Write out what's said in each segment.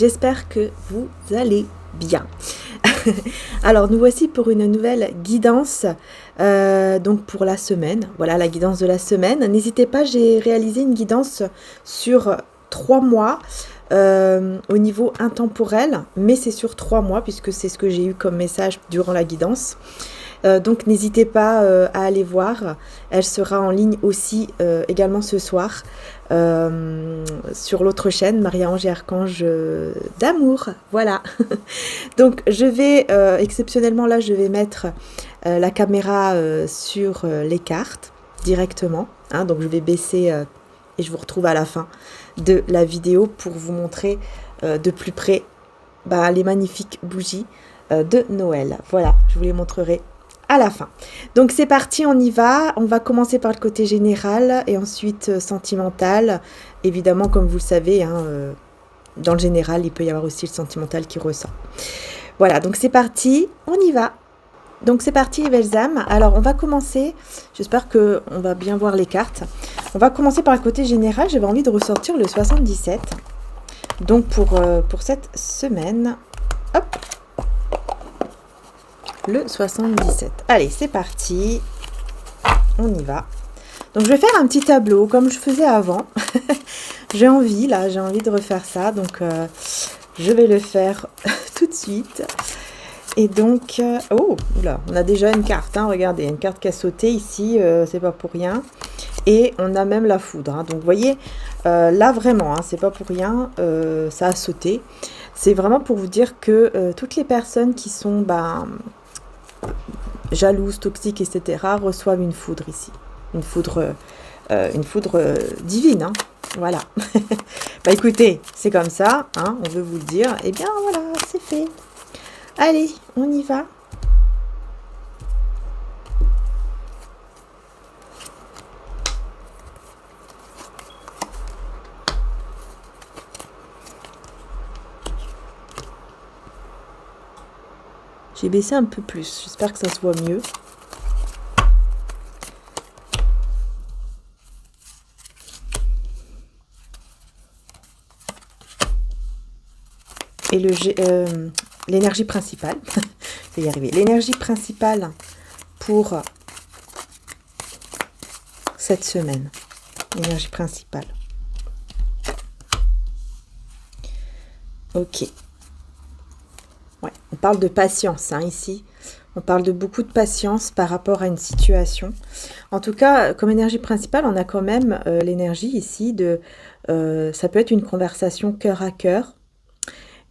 j'espère que vous allez bien. Alors nous voici pour une nouvelle guidance, donc pour la semaine, voilà la guidance de la semaine. N'hésitez pas, j'ai réalisé une guidance sur 3 mois au niveau intemporel, mais c'est sur 3 mois puisque c'est ce que j'ai eu comme message durant la guidance. Donc n'hésitez pas à aller voir, elle sera en ligne aussi également ce soir sur l'autre chaîne, Maria-Ange et Archange d'amour, voilà. Donc je vais exceptionnellement là, je vais mettre la caméra sur les cartes directement, hein, donc je vais baisser et je vous retrouve à la fin de la vidéo pour vous montrer de plus près les magnifiques bougies de Noël. Voilà, je vous les montrerai à la fin. Donc c'est parti, on y va. On va commencer par le côté général et ensuite sentimental. Évidemment, comme vous le savez, hein, dans le général, il peut y avoir aussi le sentimental qui ressort. Voilà, donc c'est parti, on y va. Donc c'est parti, les belles âmes. Alors on va commencer, j'espère qu'on va bien voir les cartes. On va commencer par le côté général. J'avais envie de ressortir le 77. Donc pour cette semaine, hop, le 77. Allez, c'est parti. On y va. Donc, je vais faire un petit tableau comme je faisais avant. J'ai envie de refaire ça. Donc, je vais le faire tout de suite. Et donc, oh, là, on a déjà une carte. Hein, regardez, une carte qui a sauté ici. C'est pas pour rien. Et on a même la foudre. Hein, donc, vous voyez, là, vraiment, hein, c'est pas pour rien. Ça a sauté. C'est vraiment pour vous dire que toutes les personnes qui sont... jalouses, toxiques, etc. reçoivent une foudre ici. Une foudre divine. Hein. Voilà. Écoutez, c'est comme ça. Hein, on veut vous le dire. Eh bien, voilà, c'est fait. Allez, on y va. J'ai baissé un peu plus. J'espère que ça se voit mieux. Et l'énergie principale, je vais y arriver. L'énergie principale pour cette semaine. L'énergie principale. Ok. Ouais, on parle de patience hein, ici. On parle de beaucoup de patience par rapport à une situation. En tout cas, comme énergie principale, on a quand même l'énergie ici de... ça peut être une conversation cœur à cœur.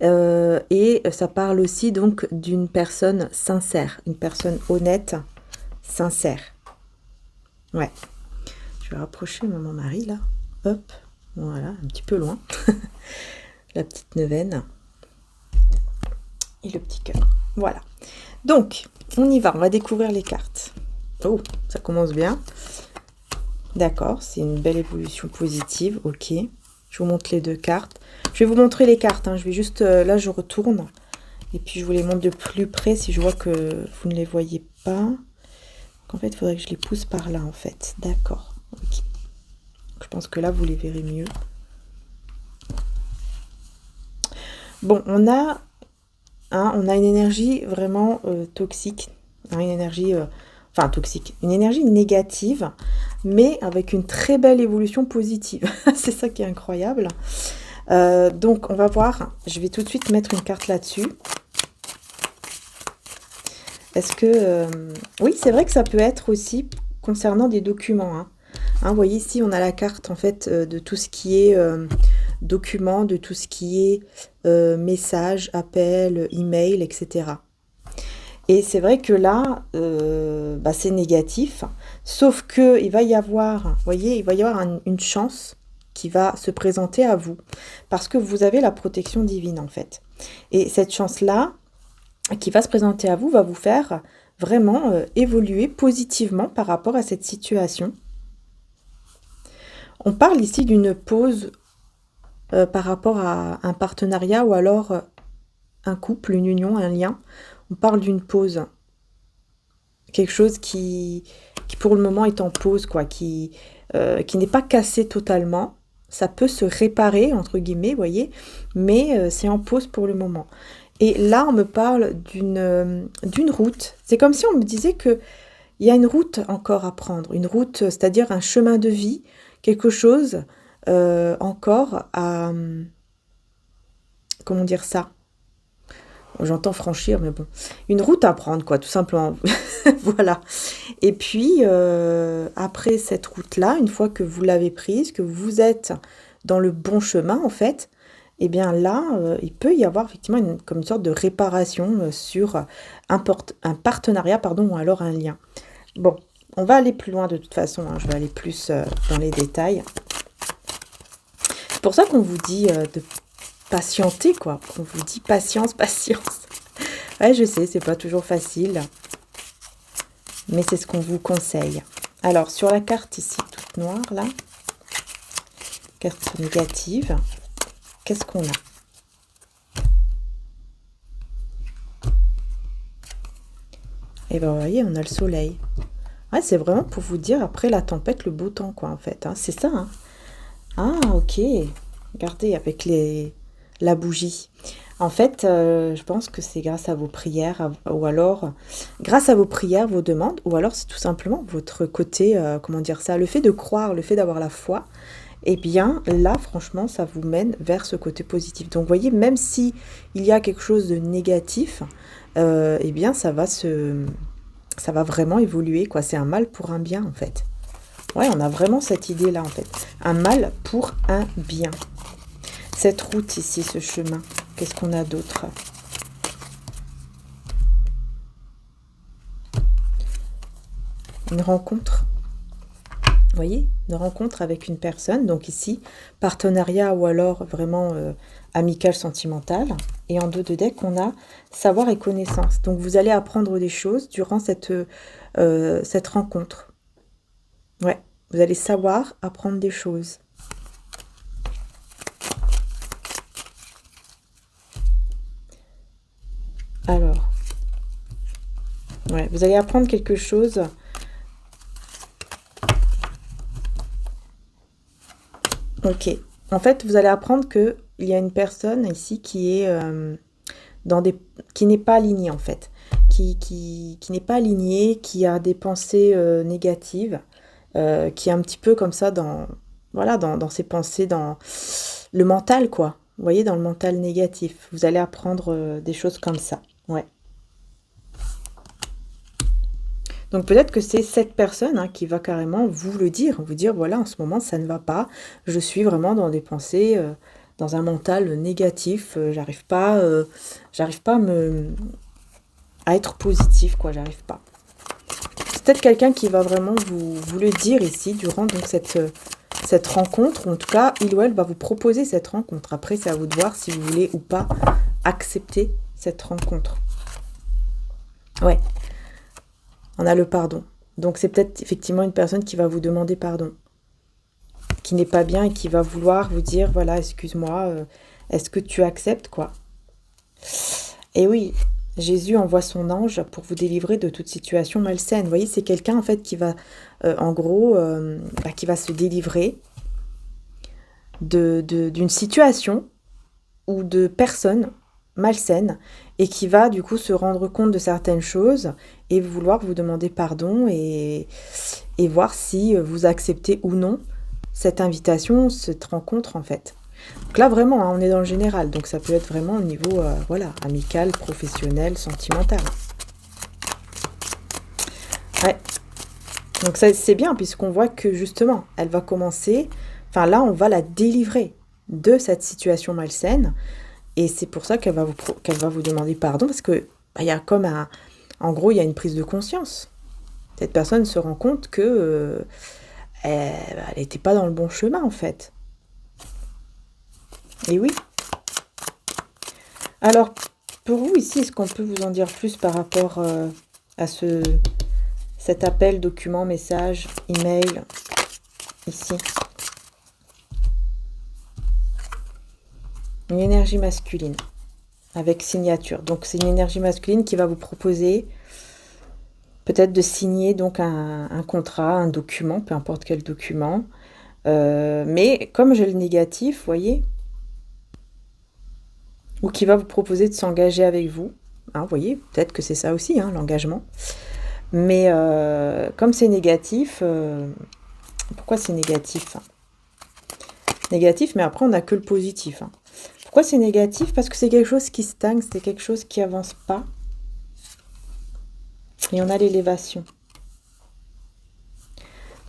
Et ça parle aussi donc d'une personne sincère. Une personne honnête, sincère. Ouais. Je vais rapprocher mon mari là. Hop. Voilà, un petit peu loin. La petite neuvaine. Et le petit cœur. Voilà. Donc, on y va. On va découvrir les cartes. Oh, ça commence bien. D'accord, c'est une belle évolution positive. Ok. Je vous montre les deux cartes. Je vais vous montrer les cartes. Hein. Je vais juste... là, je retourne. Et puis, je vous les montre de plus près si je vois que vous ne les voyez pas. Donc, en fait, il faudrait que je les pousse par là, en fait. D'accord. Ok. Je pense que là, vous les verrez mieux. Bon, on a une énergie vraiment toxique, hein, une énergie, toxique, une énergie négative, mais avec une très belle évolution positive. C'est ça qui est incroyable. Donc, on va voir, je vais tout de suite mettre une carte là-dessus. Est-ce que... oui, c'est vrai que ça peut être aussi concernant des documents. Hein. Hein, vous voyez ici, on a la carte en fait de tout ce qui est... documents, de tout ce qui est messages, appels, email, etc. Et c'est vrai que là, c'est négatif, sauf que il va y avoir, vous voyez, il va y avoir une chance qui va se présenter à vous, parce que vous avez la protection divine en fait. Et cette chance-là, qui va se présenter à vous, va vous faire vraiment évoluer positivement par rapport à cette situation. On parle ici d'une pause par rapport à un partenariat ou alors un couple, une union, un lien. On parle d'une pause. Quelque chose qui pour le moment est en pause, quoi, qui n'est pas cassé totalement, ça peut se réparer, entre guillemets, vous voyez, mais c'est en pause pour le moment. Et là, on me parle d'une route. C'est comme si on me disait que il y a une route encore à prendre, une route, c'est-à-dire un chemin de vie, quelque chose encore à, comment dire ça? J'entends franchir, mais bon, une route à prendre, quoi, tout simplement. Voilà. Et puis, après cette route-là, une fois que vous l'avez prise, que vous êtes dans le bon chemin, en fait, eh bien là, il peut y avoir effectivement comme une sorte de réparation sur un partenariat, pardon, ou alors un lien. Bon, on va aller plus loin de toute façon, hein, je vais aller plus dans les détails. C'est pour ça qu'on vous dit de patienter, quoi. On vous dit patience, patience. Ouais, je sais, c'est pas toujours facile, mais c'est ce qu'on vous conseille. Alors, sur la carte ici, toute noire, là, carte négative, qu'est-ce qu'on a? Et ben, vous voyez, on a le soleil. Ouais, c'est vraiment pour vous dire, après la tempête, le beau temps, quoi, en fait. Hein. C'est ça, hein. Ah, ok. Regardez, avec la bougie. En fait, je pense que c'est grâce à vos prières, ou alors, grâce à vos prières, vos demandes, ou alors c'est tout simplement votre côté, comment dire ça, le fait de croire, le fait d'avoir la foi, eh bien, là, franchement, ça vous mène vers ce côté positif. Donc, vous voyez, même si il y a quelque chose de négatif, eh bien, ça va vraiment évoluer, quoi. C'est un mal pour un bien, en fait. Ouais, on a vraiment cette idée-là, en fait. Un mal pour un bien. Cette route ici, ce chemin, qu'est-ce qu'on a d'autre? Une rencontre. Vous voyez, une rencontre avec une personne. Donc ici, partenariat ou alors vraiment amical, sentimental. Et en dos de deck, on a savoir et connaissance. Donc vous allez apprendre des choses durant cette rencontre. Ouais, vous allez savoir apprendre des choses. Alors, ouais, vous allez apprendre quelque chose. Ok. En fait, vous allez apprendre que il y a une personne ici qui est qui n'est pas alignée en fait, qui n'est pas alignée, qui a des pensées négatives, qui est un petit peu comme ça dans voilà dans ses pensées, dans le mental quoi. Vous voyez, dans le mental négatif, vous allez apprendre des choses comme ça. Ouais. Donc peut-être que c'est cette personne hein, qui va carrément vous dire voilà, en ce moment ça ne va pas, je suis vraiment dans des pensées, dans un mental négatif, j'arrive pas à être positif, quoi, j'arrive pas. C'est peut-être quelqu'un qui va vraiment vous le dire ici durant donc cette rencontre, ou en tout cas, il ou elle va vous proposer cette rencontre. Après, c'est à vous de voir si vous voulez ou pas accepter cette rencontre. Ouais. On a le pardon. Donc c'est peut-être effectivement une personne qui va vous demander pardon, qui n'est pas bien et qui va vouloir vous dire, voilà, excuse-moi, est-ce que tu acceptes quoi? Et oui, Jésus envoie son ange pour vous délivrer de toute situation malsaine. Vous voyez, c'est quelqu'un en fait qui va, en gros, qui va se délivrer d'une situation ou de personnes malsaines et qui va du coup se rendre compte de certaines choses et vouloir vous demander pardon et voir si vous acceptez ou non cette invitation, cette rencontre en fait. Donc là vraiment, hein, on est dans le général, donc ça peut être vraiment au niveau voilà, amical, professionnel, sentimental. Ouais, donc ça c'est bien puisqu'on voit que justement, elle va commencer, enfin là on va la délivrer de cette situation malsaine. Et c'est pour ça qu'elle va vous demander pardon, parce que il y a comme en gros, il y a une prise de conscience. Cette personne se rend compte que elle n'était pas dans le bon chemin, en fait. Et oui. Alors, pour vous, ici, est-ce qu'on peut vous en dire plus par rapport à cet appel, document, message, email, ici? Une énergie masculine avec signature. Donc c'est une énergie masculine qui va vous proposer peut-être de signer donc un contrat, un document, peu importe quel document, Mais comme j'ai le négatif, vous voyez, ou qui va vous proposer de s'engager avec vous, hein, vous voyez, peut-être que c'est ça aussi, hein, l'engagement. Mais comme c'est négatif, pourquoi c'est négatif, hein? Négatif, mais après on n'a que le positif, hein. Pourquoi c'est négatif? Parce que c'est quelque chose qui stagne, c'est quelque chose qui avance pas. Et on a l'élévation.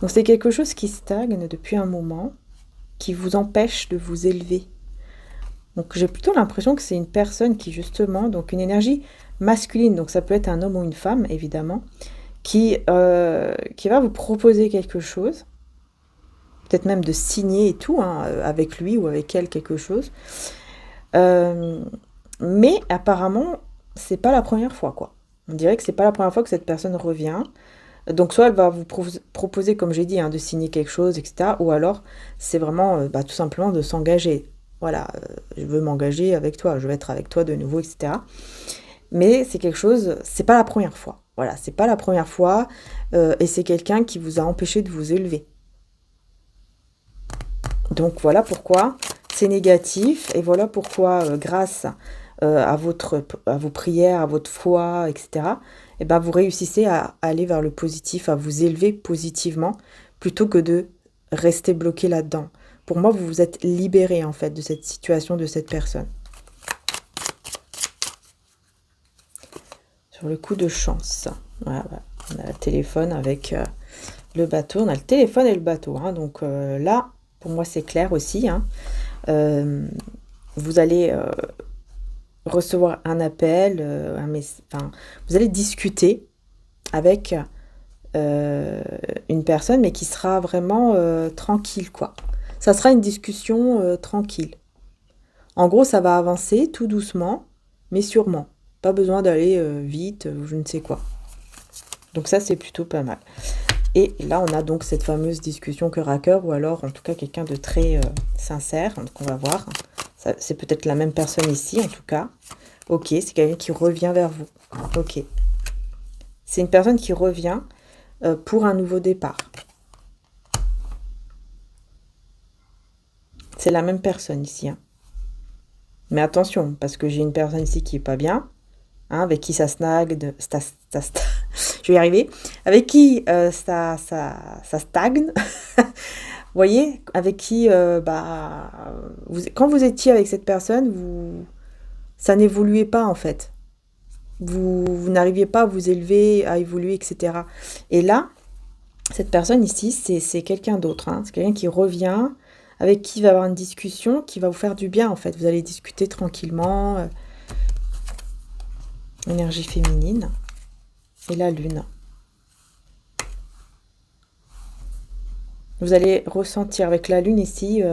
Donc c'est quelque chose qui stagne depuis un moment, qui vous empêche de vous élever. Donc j'ai plutôt l'impression que c'est une personne qui justement, donc une énergie masculine, donc ça peut être un homme ou une femme évidemment, qui va vous proposer quelque chose, peut-être même de signer et tout, hein, avec lui ou avec elle quelque chose. Mais apparemment, c'est pas la première fois, quoi. On dirait que c'est pas la première fois que cette personne revient. Donc soit elle va vous proposer, comme j'ai dit, hein, de signer quelque chose, etc. Ou alors c'est vraiment tout simplement de s'engager. Voilà, je veux m'engager avec toi, je veux être avec toi de nouveau, etc. Mais c'est quelque chose, c'est pas la première fois. Voilà, c'est pas la première fois et c'est quelqu'un qui vous a empêché de vous élever. Donc voilà pourquoi c'est négatif et voilà pourquoi grâce à vos prières, à votre foi, etc., eh ben, vous réussissez à aller vers le positif, à vous élever positivement, plutôt que de rester bloqué là-dedans. Pour moi, vous vous êtes libéré, en fait, de cette situation, de cette personne. Sur le coup de chance. Voilà, on a le téléphone avec le bateau. On a le téléphone et le bateau, hein. Donc là, pour moi, c'est clair aussi, hein. Vous allez recevoir un appel, vous allez discuter avec une personne, mais qui sera vraiment tranquille, quoi. Ça sera une discussion tranquille. En gros, ça va avancer tout doucement, mais sûrement. Pas besoin d'aller vite ou je ne sais quoi. Donc ça, c'est plutôt pas mal. Et là, on a donc cette fameuse discussion cœur à cœur, ou alors en tout cas quelqu'un de très sincère. Donc on va voir. C'est peut-être la même personne ici, en tout cas. Ok, c'est quelqu'un qui revient vers vous. Ok. C'est une personne qui revient pour un nouveau départ. C'est la même personne ici, hein. Mais attention, parce que j'ai une personne ici qui est pas bien, hein, avec qui ça snague, je vais y arriver, avec qui ça stagne. Vous voyez, avec qui, quand vous étiez avec cette personne, ça n'évoluait pas en fait. Vous n'arriviez pas à vous élever, à évoluer, etc. Et là, cette personne ici, c'est quelqu'un d'autre, hein. C'est quelqu'un qui revient, avec qui il va avoir une discussion, qui va vous faire du bien en fait. Vous allez discuter tranquillement. Énergie féminine. Et la lune. Vous allez ressentir avec la lune ici,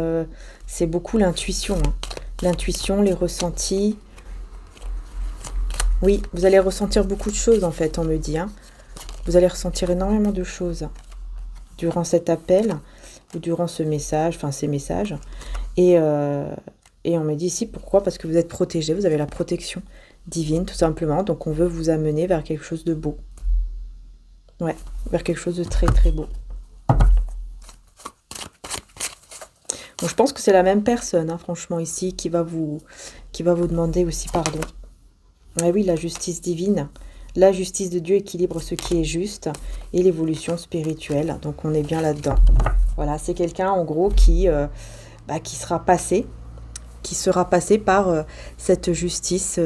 c'est beaucoup l'intuition, hein. L'intuition, les ressentis. Oui, vous allez ressentir beaucoup de choses en fait, on me dit, hein. Vous allez ressentir énormément de choses durant cet appel ou durant ce message, enfin ces messages. Et on me dit ici pourquoi? Parce que vous êtes protégé, vous avez la protection divine tout simplement. Donc on veut vous amener vers quelque chose de beau. Ouais, vers quelque chose de très très beau. Donc je pense que c'est la même personne, hein, franchement, ici, qui va vous demander aussi pardon. Ah oui, la justice divine. La justice de Dieu équilibre ce qui est juste et l'évolution spirituelle. Donc on est bien là-dedans. Voilà, c'est quelqu'un en gros qui sera passé par cette justice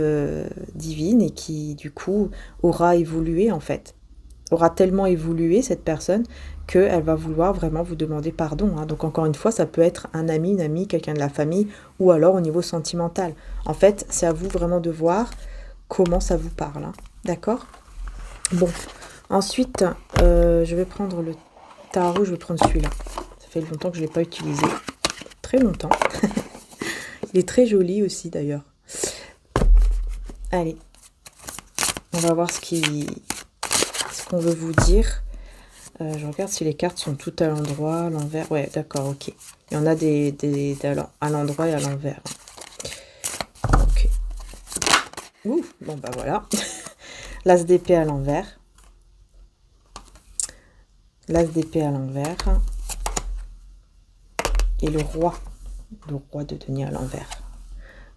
divine et qui du coup aura évolué en fait. Aura tellement évolué cette personne qu'elle va vouloir vraiment vous demander pardon, hein. Donc encore une fois, ça peut être un ami, une amie, quelqu'un de la famille ou alors au niveau sentimental. En fait, c'est à vous vraiment de voir comment ça vous parle, hein. D'accord? Bon, ensuite, je vais prendre le tarot, je vais prendre celui-là. Ça fait longtemps que je ne l'ai pas utilisé. Très longtemps. Il est très joli aussi d'ailleurs. Allez, on va voir ce qu'on veut vous dire. Je regarde si les cartes sont toutes à l'endroit, à l'envers. Ouais, d'accord, ok. Il y en a à l'endroit et à l'envers. Ok. Ouh, bon bah voilà. L'as d'épée à l'envers. L'as d'épée à l'envers. et le roi de denier à l'envers.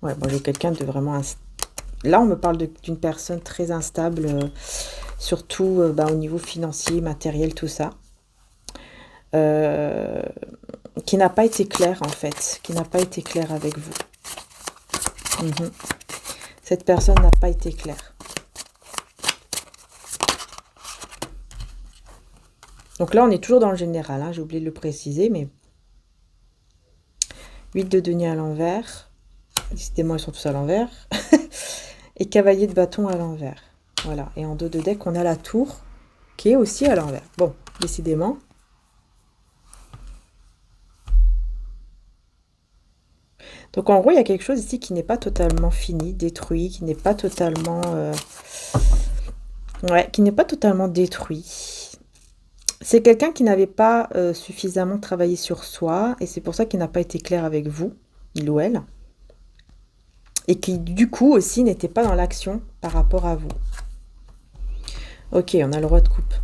Ouais, bon, j'ai quelqu'un de vraiment... Là, on me parle d'une personne très instable, surtout bah, au niveau financier, matériel, tout ça. Qui n'a pas été clair, en fait. Qui n'a pas été clair avec vous. Cette personne n'a pas été claire. Donc là, on est toujours dans le général, hein, j'ai oublié de le préciser, mais 8 de denier à l'envers. Décidément, ils sont tous à l'envers. Et cavalier de bâton à l'envers. Voilà. Et en dos de deck, on a la tour qui est aussi à l'envers. Bon, décidément. Donc en gros, il y a quelque chose ici qui n'est pas totalement fini, détruit, qui n'est pas totalement... Ouais, qui n'est pas totalement détruit. C'est quelqu'un qui n'avait pas suffisamment travaillé sur soi, et c'est pour ça qu'il n'a pas été clair avec vous, il ou elle. Et qui, du coup, aussi, n'était pas dans l'action par rapport à vous. Ok, on a le roi de coupe.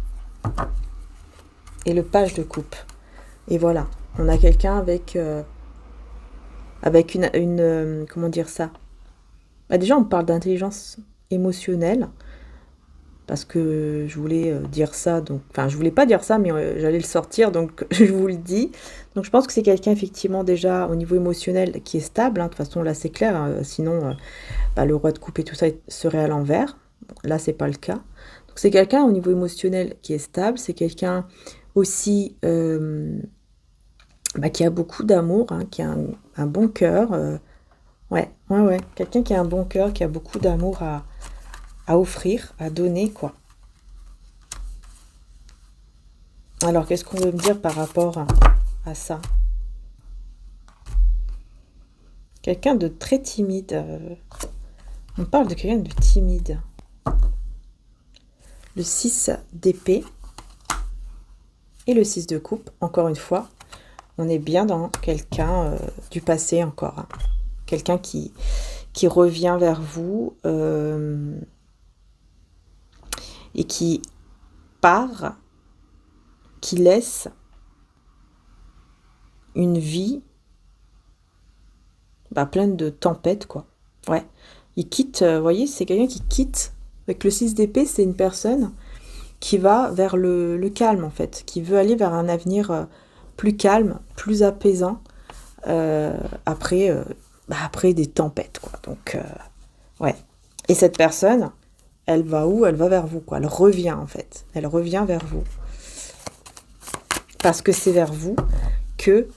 Et le page de coupe. Et voilà, on a quelqu'un avec une comment dire ça, bah déjà, on parle d'intelligence émotionnelle. Parce que je voulais dire ça, donc... Enfin, je voulais pas dire ça, mais j'allais le sortir, donc je vous le dis. Donc, je pense que c'est quelqu'un, effectivement, déjà, au niveau émotionnel, qui est stable. Hein. De toute façon, là, c'est clair. Hein. Sinon, bah, le roi de coupe et tout ça serait à l'envers. Là, c'est pas le cas. Donc, c'est quelqu'un, au niveau émotionnel, qui est stable. C'est quelqu'un aussi bah, qui a beaucoup d'amour, hein, qui a un bon cœur. Ouais. Quelqu'un qui a un bon cœur, qui a beaucoup d'amour à offrir, à donner, quoi. Alors, qu'est-ce qu'on veut me dire par rapport à ça? Quelqu'un de très timide. On parle de quelqu'un de timide. Le 6 d'épée et le 6 de coupe. Encore une fois, on est bien dans quelqu'un du passé encore. Hein. Quelqu'un qui revient vers vous et qui part, qui laisse une vie bah, pleine de tempêtes, quoi. Ouais. Il quitte, vous voyez, c'est quelqu'un qui quitte. Avec le 6 d'épée, c'est une personne qui va vers le calme, en fait. Qui veut aller vers un avenir plus calme, plus apaisant, après des tempêtes, quoi. Donc, ouais. Et cette personne, elle va où? Elle va vers vous, quoi. Elle revient, en fait. Elle revient vers vous. Parce que c'est vers vous que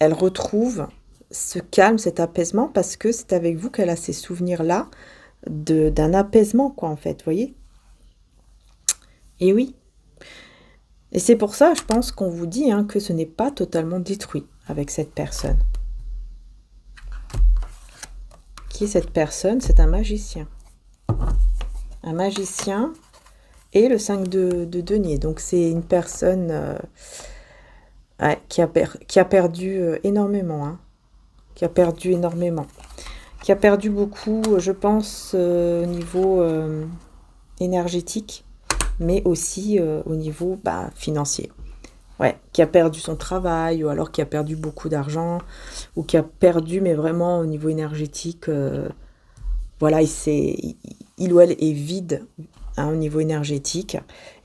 elle retrouve ce calme, cet apaisement, parce que c'est avec vous qu'elle a ces souvenirs-là d'un apaisement, quoi, en fait, vous voyez? Et oui. Et c'est pour ça, je pense qu'on vous dit hein, que ce n'est pas totalement détruit avec cette personne. Qui est cette personne? C'est un magicien. Un magicien et le 5 de denier. Donc, c'est une personne ouais, qui a perdu énormément, hein. Qui a perdu énormément. Qui a perdu beaucoup, je pense, au niveau énergétique, mais aussi au niveau financier. Ouais, qui a perdu son travail, ou alors qui a perdu beaucoup d'argent, ou qui a perdu, mais vraiment au niveau énergétique, voilà, il ou elle est vide hein, au niveau énergétique,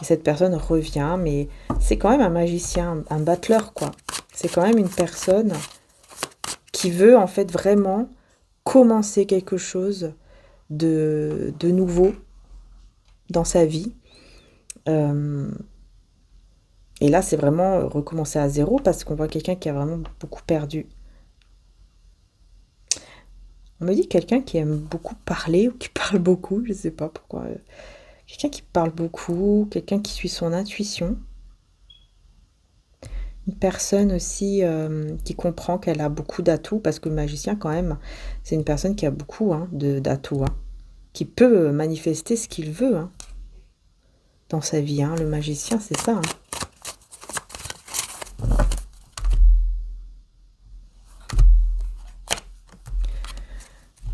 et cette personne revient, mais c'est quand même un magicien, un battleur, quoi. C'est quand même une personne qui veut en fait vraiment commencer quelque chose de nouveau dans sa vie. Et là, c'est vraiment recommencer à zéro parce qu'on voit quelqu'un qui a vraiment beaucoup perdu. On me dit quelqu'un qui aime beaucoup parler ou qui parle beaucoup, je ne sais pas pourquoi. Quelqu'un qui parle beaucoup, quelqu'un qui suit son intuition. Une personne aussi qui comprend qu'elle a beaucoup d'atouts, parce que le magicien, quand même, c'est une personne qui a beaucoup hein, d'atouts, hein, qui peut manifester ce qu'il veut hein, dans sa vie. Hein. Le magicien, c'est ça. Hein.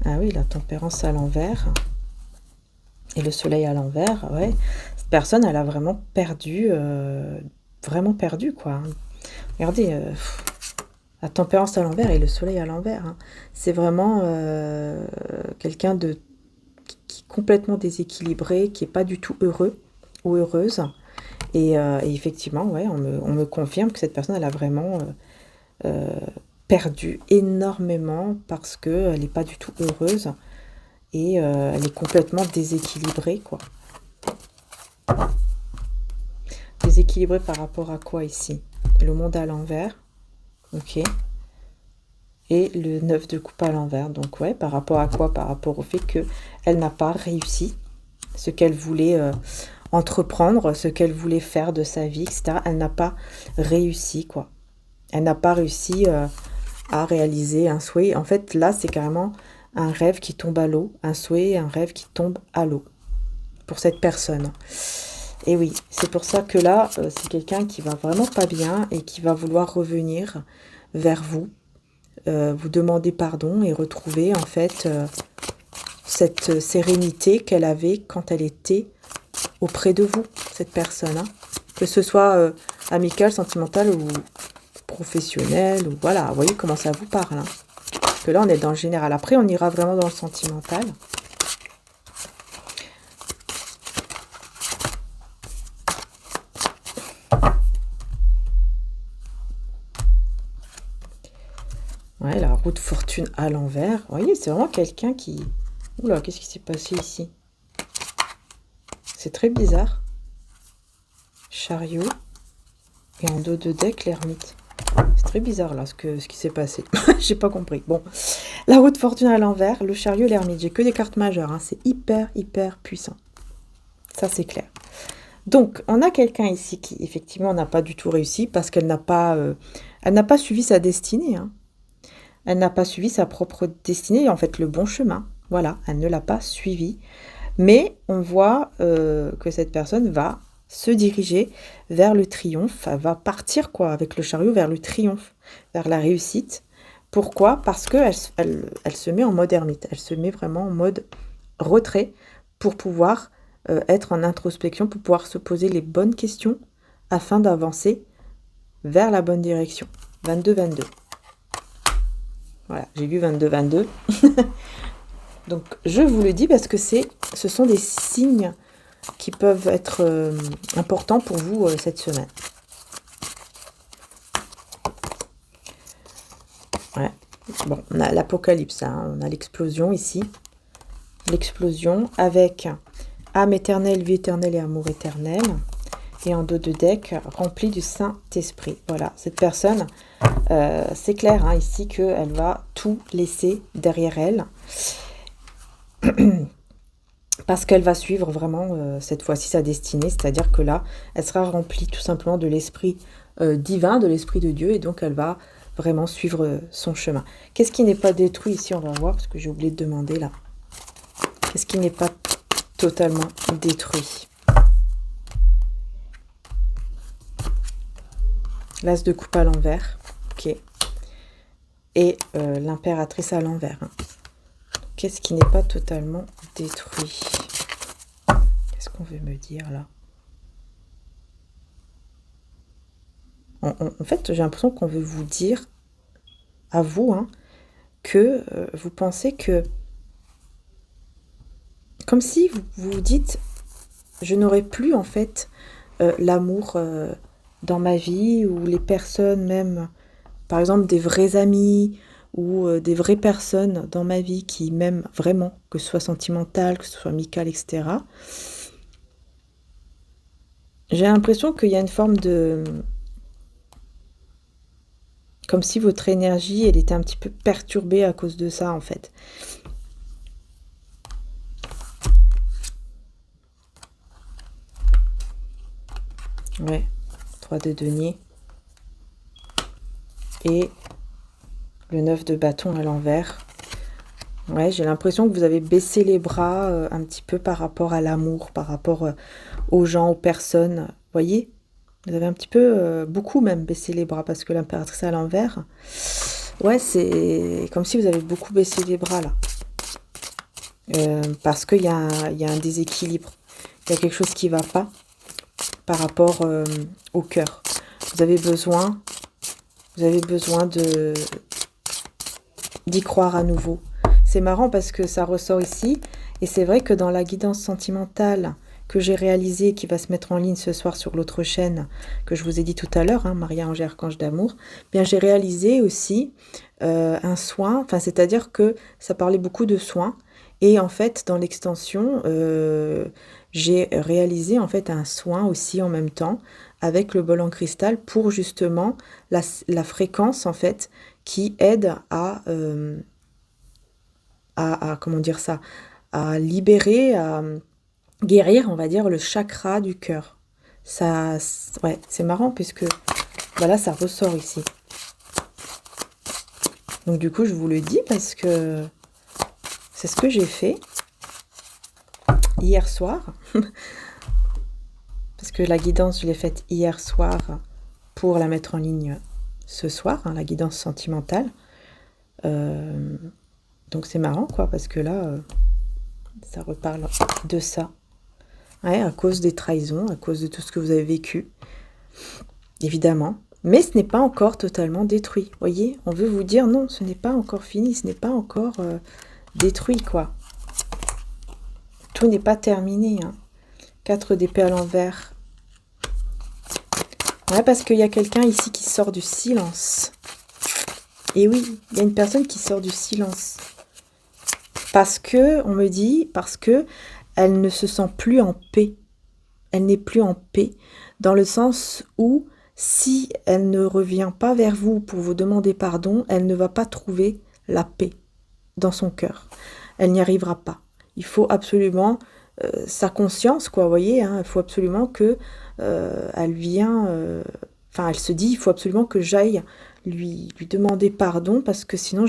Ah oui, la tempérance à l'envers. Et le soleil à l'envers, ouais. Cette personne, elle a vraiment perdu, quoi. Regardez, La tempérance à l'envers et le soleil à l'envers, hein. C'est vraiment quelqu'un qui est complètement déséquilibré, qui est pas du tout heureux ou heureuse. Et effectivement, ouais, on me confirme que cette personne, elle a vraiment euh, perdu énormément parce qu'elle n'est pas du tout heureuse et elle est complètement déséquilibrée, quoi. Déséquilibrée par rapport à quoi ici? Le monde à l'envers, ok. Et le 9 de coupe à l'envers. Donc ouais, par rapport à quoi? Par rapport au fait qu'elle n'a pas réussi ce qu'elle voulait entreprendre, ce qu'elle voulait faire de sa vie, etc. Elle n'a pas réussi, quoi. Elle n'a pas réussi à réaliser un souhait. En fait, là, c'est carrément un rêve qui tombe à l'eau, un souhait et un rêve qui tombe à l'eau pour cette personne. Et oui, c'est pour ça que là, c'est quelqu'un qui va vraiment pas bien et qui va vouloir revenir vers vous, vous demander pardon et retrouver en fait cette sérénité qu'elle avait quand elle était auprès de vous, cette personne, hein. Que ce soit amical, sentimental ou professionnel, ou voilà, vous voyez comment ça vous parle, hein. Parce que là, on est dans le général. Après, on ira vraiment dans le sentimental. Ouais, la roue de fortune à l'envers. Vous voyez, c'est vraiment quelqu'un qui... Oula, qu'est-ce qui s'est passé ici? C'est très bizarre. Chariot. Et en dos de deck, l'ermite. C'est très bizarre, là, ce qui s'est passé. J'ai pas compris. Bon, la roue de fortune à l'envers, le chariot, l'ermite. J'ai que des cartes majeures, hein. C'est hyper, hyper puissant. Ça, c'est clair. Donc, on a quelqu'un ici qui, effectivement, n'a pas du tout réussi parce qu'elle n'a pas suivi sa destinée, hein. Elle n'a pas suivi sa propre destinée, en fait, le bon chemin. Voilà, elle ne l'a pas suivi. Mais on voit que cette personne va se diriger vers le triomphe. Elle va partir, quoi, avec le chariot vers le triomphe, vers la réussite. Pourquoi? Parce qu'elle elle se met en mode ermite. Elle se met vraiment en mode retrait pour pouvoir être en introspection, pour pouvoir se poser les bonnes questions afin d'avancer vers la bonne direction. 22-22. Voilà, j'ai lu 22-22. Donc, je vous le dis parce que ce sont des signes qui peuvent être importants pour vous cette semaine. Ouais. Bon, on a l'apocalypse, hein, on a l'explosion ici. L'explosion avec âme éternelle, vie éternelle et amour éternel. Et en dos de deck, rempli du Saint-Esprit. Voilà, cette personne, c'est clair hein, ici qu'elle va tout laisser derrière elle. Parce qu'elle va suivre vraiment cette fois-ci sa destinée. C'est-à-dire que là, elle sera remplie tout simplement de l'esprit divin, de l'esprit de Dieu. Et donc, elle va vraiment suivre son chemin. Qu'est-ce qui n'est pas détruit ici? On va voir, parce que j'ai oublié de demander là. Qu'est-ce qui n'est pas totalement détruit? L'as de coupe à l'envers, ok. Et l'impératrice à l'envers. Hein. Qu'est-ce qui n'est pas totalement détruit? Qu'est-ce qu'on veut me dire là? En fait, j'ai l'impression qu'on veut vous dire, à vous, hein, que vous pensez que... Comme si vous vous dites, je n'aurai plus en fait l'amour... dans ma vie, ou les personnes même, par exemple des vrais amis, ou des vraies personnes dans ma vie qui m'aiment vraiment, que ce soit sentimental, que ce soit amical, etc. J'ai l'impression qu'il y a une forme de... Comme si votre énergie, elle était un petit peu perturbée à cause de ça, en fait. Ouais. De denier et le 9 de bâton à l'envers. Ouais, j'ai l'impression que vous avez baissé les bras un petit peu par rapport à l'amour, par rapport aux gens, aux personnes. Vous voyez, vous avez un petit peu, beaucoup même baissé les bras parce que l'impératrice à l'envers. Ouais, c'est comme si vous avez beaucoup baissé les bras là. Parce qu'il y a un déséquilibre. Il y a quelque chose qui ne va pas par rapport au cœur. Vous avez besoin Vous avez besoin d'y croire à nouveau. C'est marrant parce que ça ressort ici. Et c'est vrai que dans la guidance sentimentale que j'ai réalisée, qui va se mettre en ligne ce soir sur l'autre chaîne, que je vous ai dit tout à l'heure, hein, Maria Ange Archange d'amour, bien j'ai réalisé aussi un soin, enfin c'est-à-dire que ça parlait beaucoup de soins. Et en fait, dans l'extension, j'ai réalisé en fait un soin aussi en même temps avec le bol en cristal pour justement la fréquence en fait qui aide à comment dire ça, à libérer, à guérir, on va dire, le chakra du cœur. Ça, ouais, c'est marrant puisque voilà, ça ressort ici. Donc du coup, je vous le dis parce que c'est ce que j'ai fait hier soir. Parce que la guidance, je l'ai faite hier soir pour la mettre en ligne ce soir, hein, la guidance sentimentale. Donc c'est marrant, quoi, parce que là, ça reparle de ça. Ouais, à cause des trahisons, à cause de tout ce que vous avez vécu, évidemment. Mais ce n'est pas encore totalement détruit. Vous voyez, on veut vous dire non, ce n'est pas encore fini, ce n'est pas encore détruit, quoi. Tout n'est pas terminé. Hein. 4 d'épée à l'envers. Ouais, parce qu'il y a quelqu'un ici qui sort du silence. Et oui, il y a une personne qui sort du silence. Parce que, on me dit, parce que elle ne se sent plus en paix. Elle n'est plus en paix, dans le sens où, si elle ne revient pas vers vous pour vous demander pardon, elle ne va pas trouver la paix dans son cœur. Elle n'y arrivera pas. Il faut absolument sa conscience, quoi, vous voyez, hein, il faut absolument que elle vient... Enfin, elle se dit, il faut absolument que j'aille lui demander pardon, parce que sinon,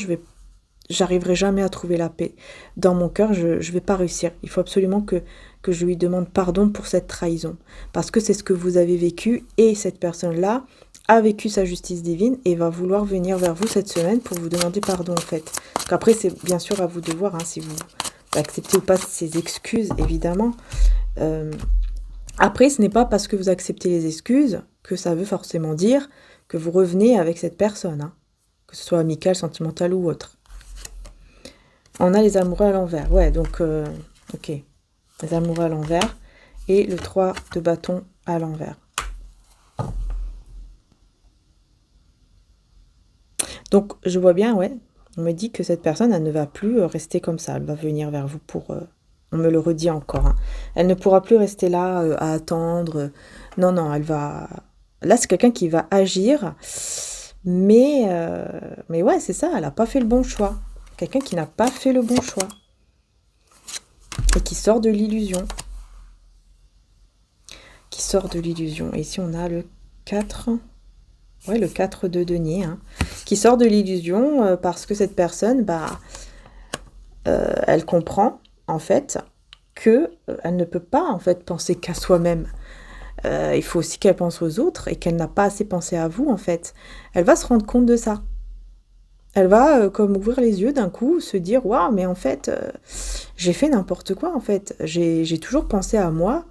j'arriverai jamais à trouver la paix. Dans mon cœur, je ne vais pas réussir. Il faut absolument que je lui demande pardon pour cette trahison. Parce que c'est ce que vous avez vécu, et cette personne-là a vécu sa justice divine et va vouloir venir vers vous cette semaine pour vous demander pardon, en fait. Donc après, c'est bien sûr à vous de voir, hein, si vous acceptez ou pas ces excuses, évidemment. Après, ce n'est pas parce que vous acceptez les excuses que ça veut forcément dire que vous revenez avec cette personne, hein, que ce soit amical, sentimental ou autre. On a les amoureux à l'envers. Ouais, donc, ok. Les amoureux à l'envers. Et le 3 de bâton à l'envers. Donc, je vois bien, ouais. On me dit que cette personne, elle ne va plus rester comme ça. Elle va venir vers vous pour... on me le redit encore. Hein. Elle ne pourra plus rester là à attendre. Non, non, elle va... Là, c'est quelqu'un qui va agir. Mais ouais, c'est ça. Elle n'a pas fait le bon choix. Quelqu'un qui n'a pas fait le bon choix. Et qui sort de l'illusion. Qui sort de l'illusion. Et ici, on a le 4. Ouais, le 4 de denier. Hein, qui sort de l'illusion parce que cette personne, elle comprend, en fait, qu'elle ne peut pas, en fait, penser qu'à soi-même. Il faut aussi qu'elle pense aux autres et qu'elle n'a pas assez pensé à vous, en fait. Elle va se rendre compte de ça. Elle va comme ouvrir les yeux d'un coup, se dire « Waouh, mais en fait, j'ai fait n'importe quoi, en fait. J'ai toujours pensé à moi,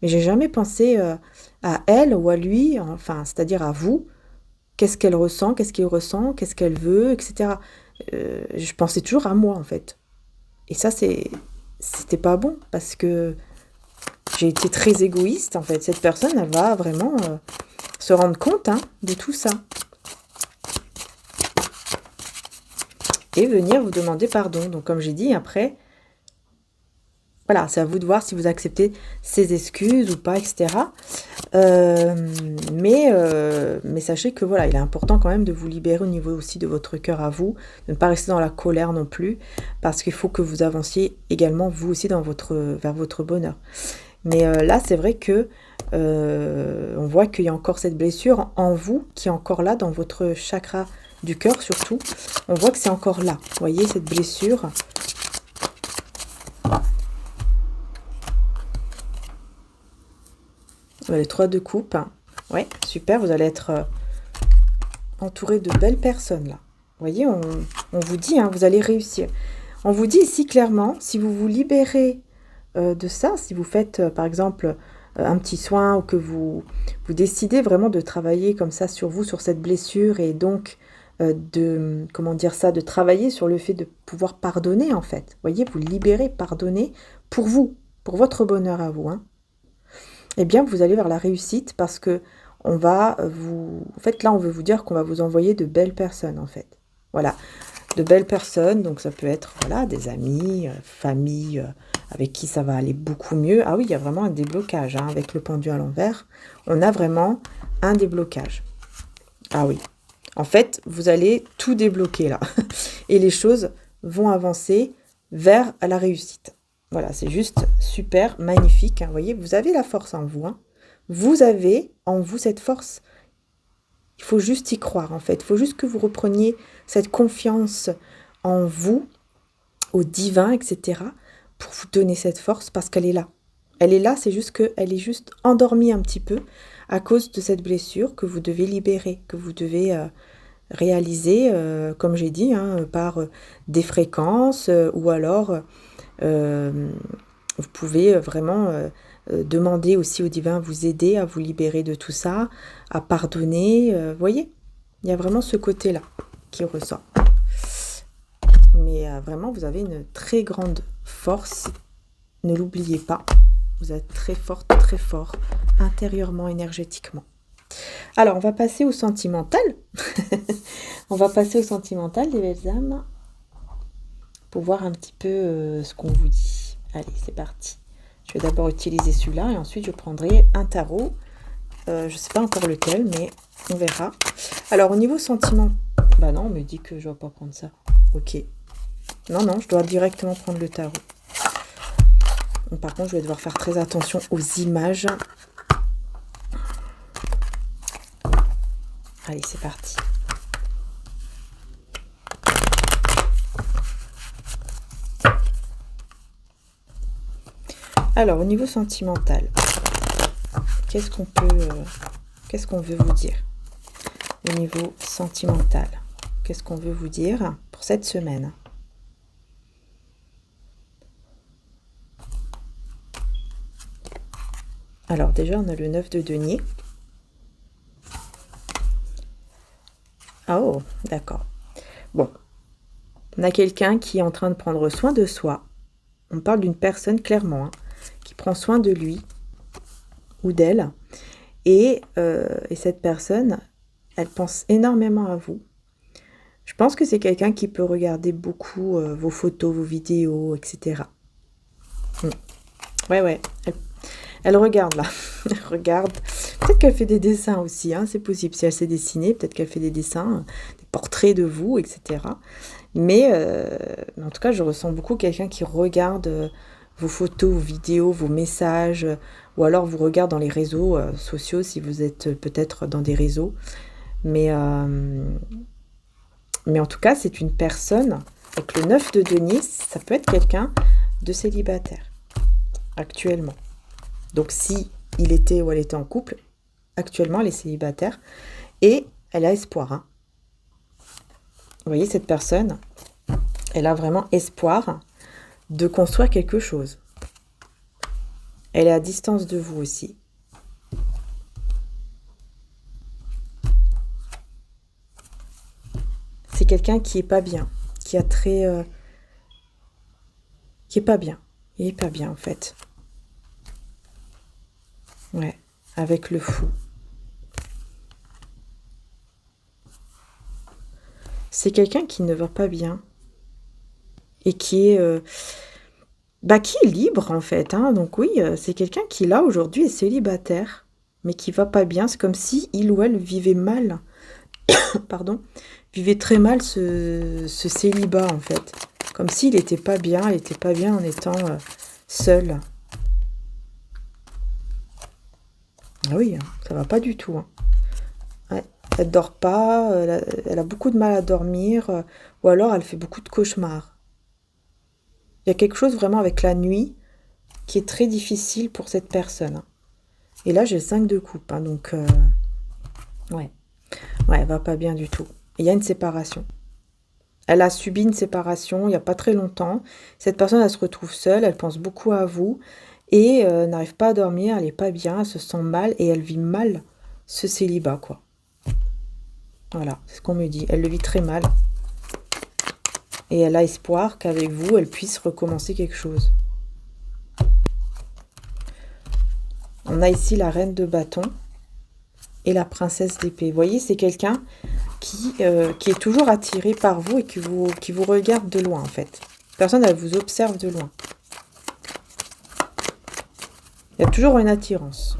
mais j'ai jamais pensé à elle ou à lui, enfin, c'est-à-dire à vous. Qu'est-ce qu'elle ressent, qu'est-ce qu'il ressent, qu'est-ce qu'elle veut, etc. Je pensais toujours à moi, en fait. Et ça, c'était pas bon, parce que j'ai été très égoïste, en fait. Cette personne, elle va vraiment se rendre compte de tout ça. Et venir vous demander pardon. Donc, comme j'ai dit, après, voilà, c'est à vous de voir si vous acceptez ces excuses ou pas, etc. Mais sachez que, voilà, il est important quand même de vous libérer au niveau aussi de votre cœur à vous, de ne pas rester dans la colère non plus, parce qu'il faut que vous avanciez également, vous aussi, vers votre bonheur. Mais là, c'est vrai que on voit qu'il y a encore cette blessure en vous, qui est encore là, dans votre chakra du cœur surtout. On voit que c'est encore là. Vous voyez, cette blessure. Les 3 de coupe. Ouais, super. Vous allez être entouré de belles personnes, là. Vous voyez, on vous dit, vous allez réussir. On vous dit ici clairement, si vous vous libérez de ça, si vous faites, par exemple, un petit soin ou que vous décidez vraiment de travailler comme ça sur vous, sur cette blessure et donc comment dire ça, de travailler sur le fait de pouvoir pardonner en fait. Vous voyez, vous libérer, pardonner pour vous, pour votre bonheur à vous, hein. Eh bien, vous allez vers la réussite parce que on va vous... En fait, là, on veut vous dire qu'on va vous envoyer de belles personnes, en fait. Voilà, de belles personnes. Donc, ça peut être, voilà, des amis, famille, avec qui ça va aller beaucoup mieux. Ah oui, il y a vraiment un déblocage, hein, avec le pendu à l'envers. On a vraiment un déblocage. Ah oui. En fait, vous allez tout débloquer, là. Et les choses vont avancer vers la réussite. Voilà, c'est juste super, magnifique, hein. Vous voyez, vous avez la force en vous, hein. Vous avez en vous cette force. Il faut juste y croire, en fait. Il faut juste que vous repreniez cette confiance en vous, au divin, etc., pour vous donner cette force, parce qu'elle est là. Elle est là, c'est juste qu'elle est juste endormie un petit peu à cause de cette blessure que vous devez libérer, que vous devez réaliser, comme j'ai dit, hein, par des fréquences, ou alors vous pouvez vraiment demander aussi au divin à vous aider, à vous libérer de tout ça, à pardonner. Vous voyez, il y a vraiment ce côté-là qui ressort. Mais vraiment, vous avez une très grande force. Ne l'oubliez pas. Vous êtes très forte, très fort, intérieurement, énergétiquement. Alors, on va passer au sentimental. On va passer au sentimental, les belles âmes, pour voir un petit peu ce qu'on vous dit. Allez, c'est parti. Je vais d'abord utiliser celui-là et ensuite je prendrai un tarot. Je ne sais pas encore lequel, mais on verra. Alors, au niveau sentiment... Bah non, on me dit que je ne dois pas prendre ça. Ok. Non, je dois directement prendre le tarot. Par contre, je vais devoir faire très attention aux images. Allez, c'est parti. Alors, au niveau sentimental, qu'est-ce qu'on veut vous dire? Au niveau sentimental, qu'est-ce qu'on veut vous dire pour cette semaine? Alors, déjà, on a le 9 de denier. Ah oh, d'accord. Bon, on a quelqu'un qui est en train de prendre soin de soi. On parle d'une personne, clairement, hein, qui prend soin de lui ou d'elle. Et cette personne, elle pense énormément à vous. Je pense que c'est quelqu'un qui peut regarder beaucoup vos photos, vos vidéos, etc. Ouais, elle regarde là. Elle regarde. Peut-être qu'elle fait des dessins aussi, hein, c'est possible. Si elle s'est dessinée, peut-être qu'elle fait des dessins, des portraits de vous, etc. Mais en tout cas, je ressens beaucoup quelqu'un qui regarde vos photos, vos vidéos, vos messages, ou alors vous regarde dans les réseaux sociaux, si vous êtes peut-être dans des réseaux. Mais en tout cas, c'est une personne, avec le 9 de denier, ça peut être quelqu'un de célibataire, actuellement. Donc si il était ou elle était en couple, actuellement elle est célibataire, et elle a espoir, hein. Vous voyez, cette personne, elle a vraiment espoir de construire quelque chose. Elle est à distance de vous aussi. C'est quelqu'un qui est pas bien, qui a très... qui est pas bien. Il est pas bien, en fait. Ouais, avec le fou. C'est quelqu'un qui ne va pas bien. Et qui est... qui est libre, en fait, hein. Donc oui, c'est quelqu'un qui, là, aujourd'hui, est célibataire, mais qui va pas bien. C'est comme si il ou elle vivait mal. Pardon. Vivait très mal ce célibat, en fait. Comme s'il n'était pas bien, elle n'était pas bien en étant seule. Ah oui, ça va pas du tout, hein. Ouais, elle dort pas, elle a beaucoup de mal à dormir, ou alors elle fait beaucoup de cauchemars. Il y a quelque chose vraiment avec la nuit qui est très difficile pour cette personne, hein. Et là, j'ai le 5 de coupe, hein, donc... ouais, elle va pas bien du tout. Il y a une séparation. Elle a subi une séparation il n'y a pas très longtemps. Cette personne, elle se retrouve seule, elle pense beaucoup à vous. et n'arrive pas à dormir, elle n'est pas bien, elle se sent mal et elle vit mal ce célibat, quoi. Voilà, c'est ce qu'on me dit. Elle le vit très mal. Et elle a espoir qu'avec vous, elle puisse recommencer quelque chose. On a ici la reine de bâton et la princesse d'épée. Vous voyez, c'est quelqu'un qui est toujours attiré par vous et qui vous regarde de loin, en fait. Personne, elle vous observe de loin. Il y a toujours une attirance.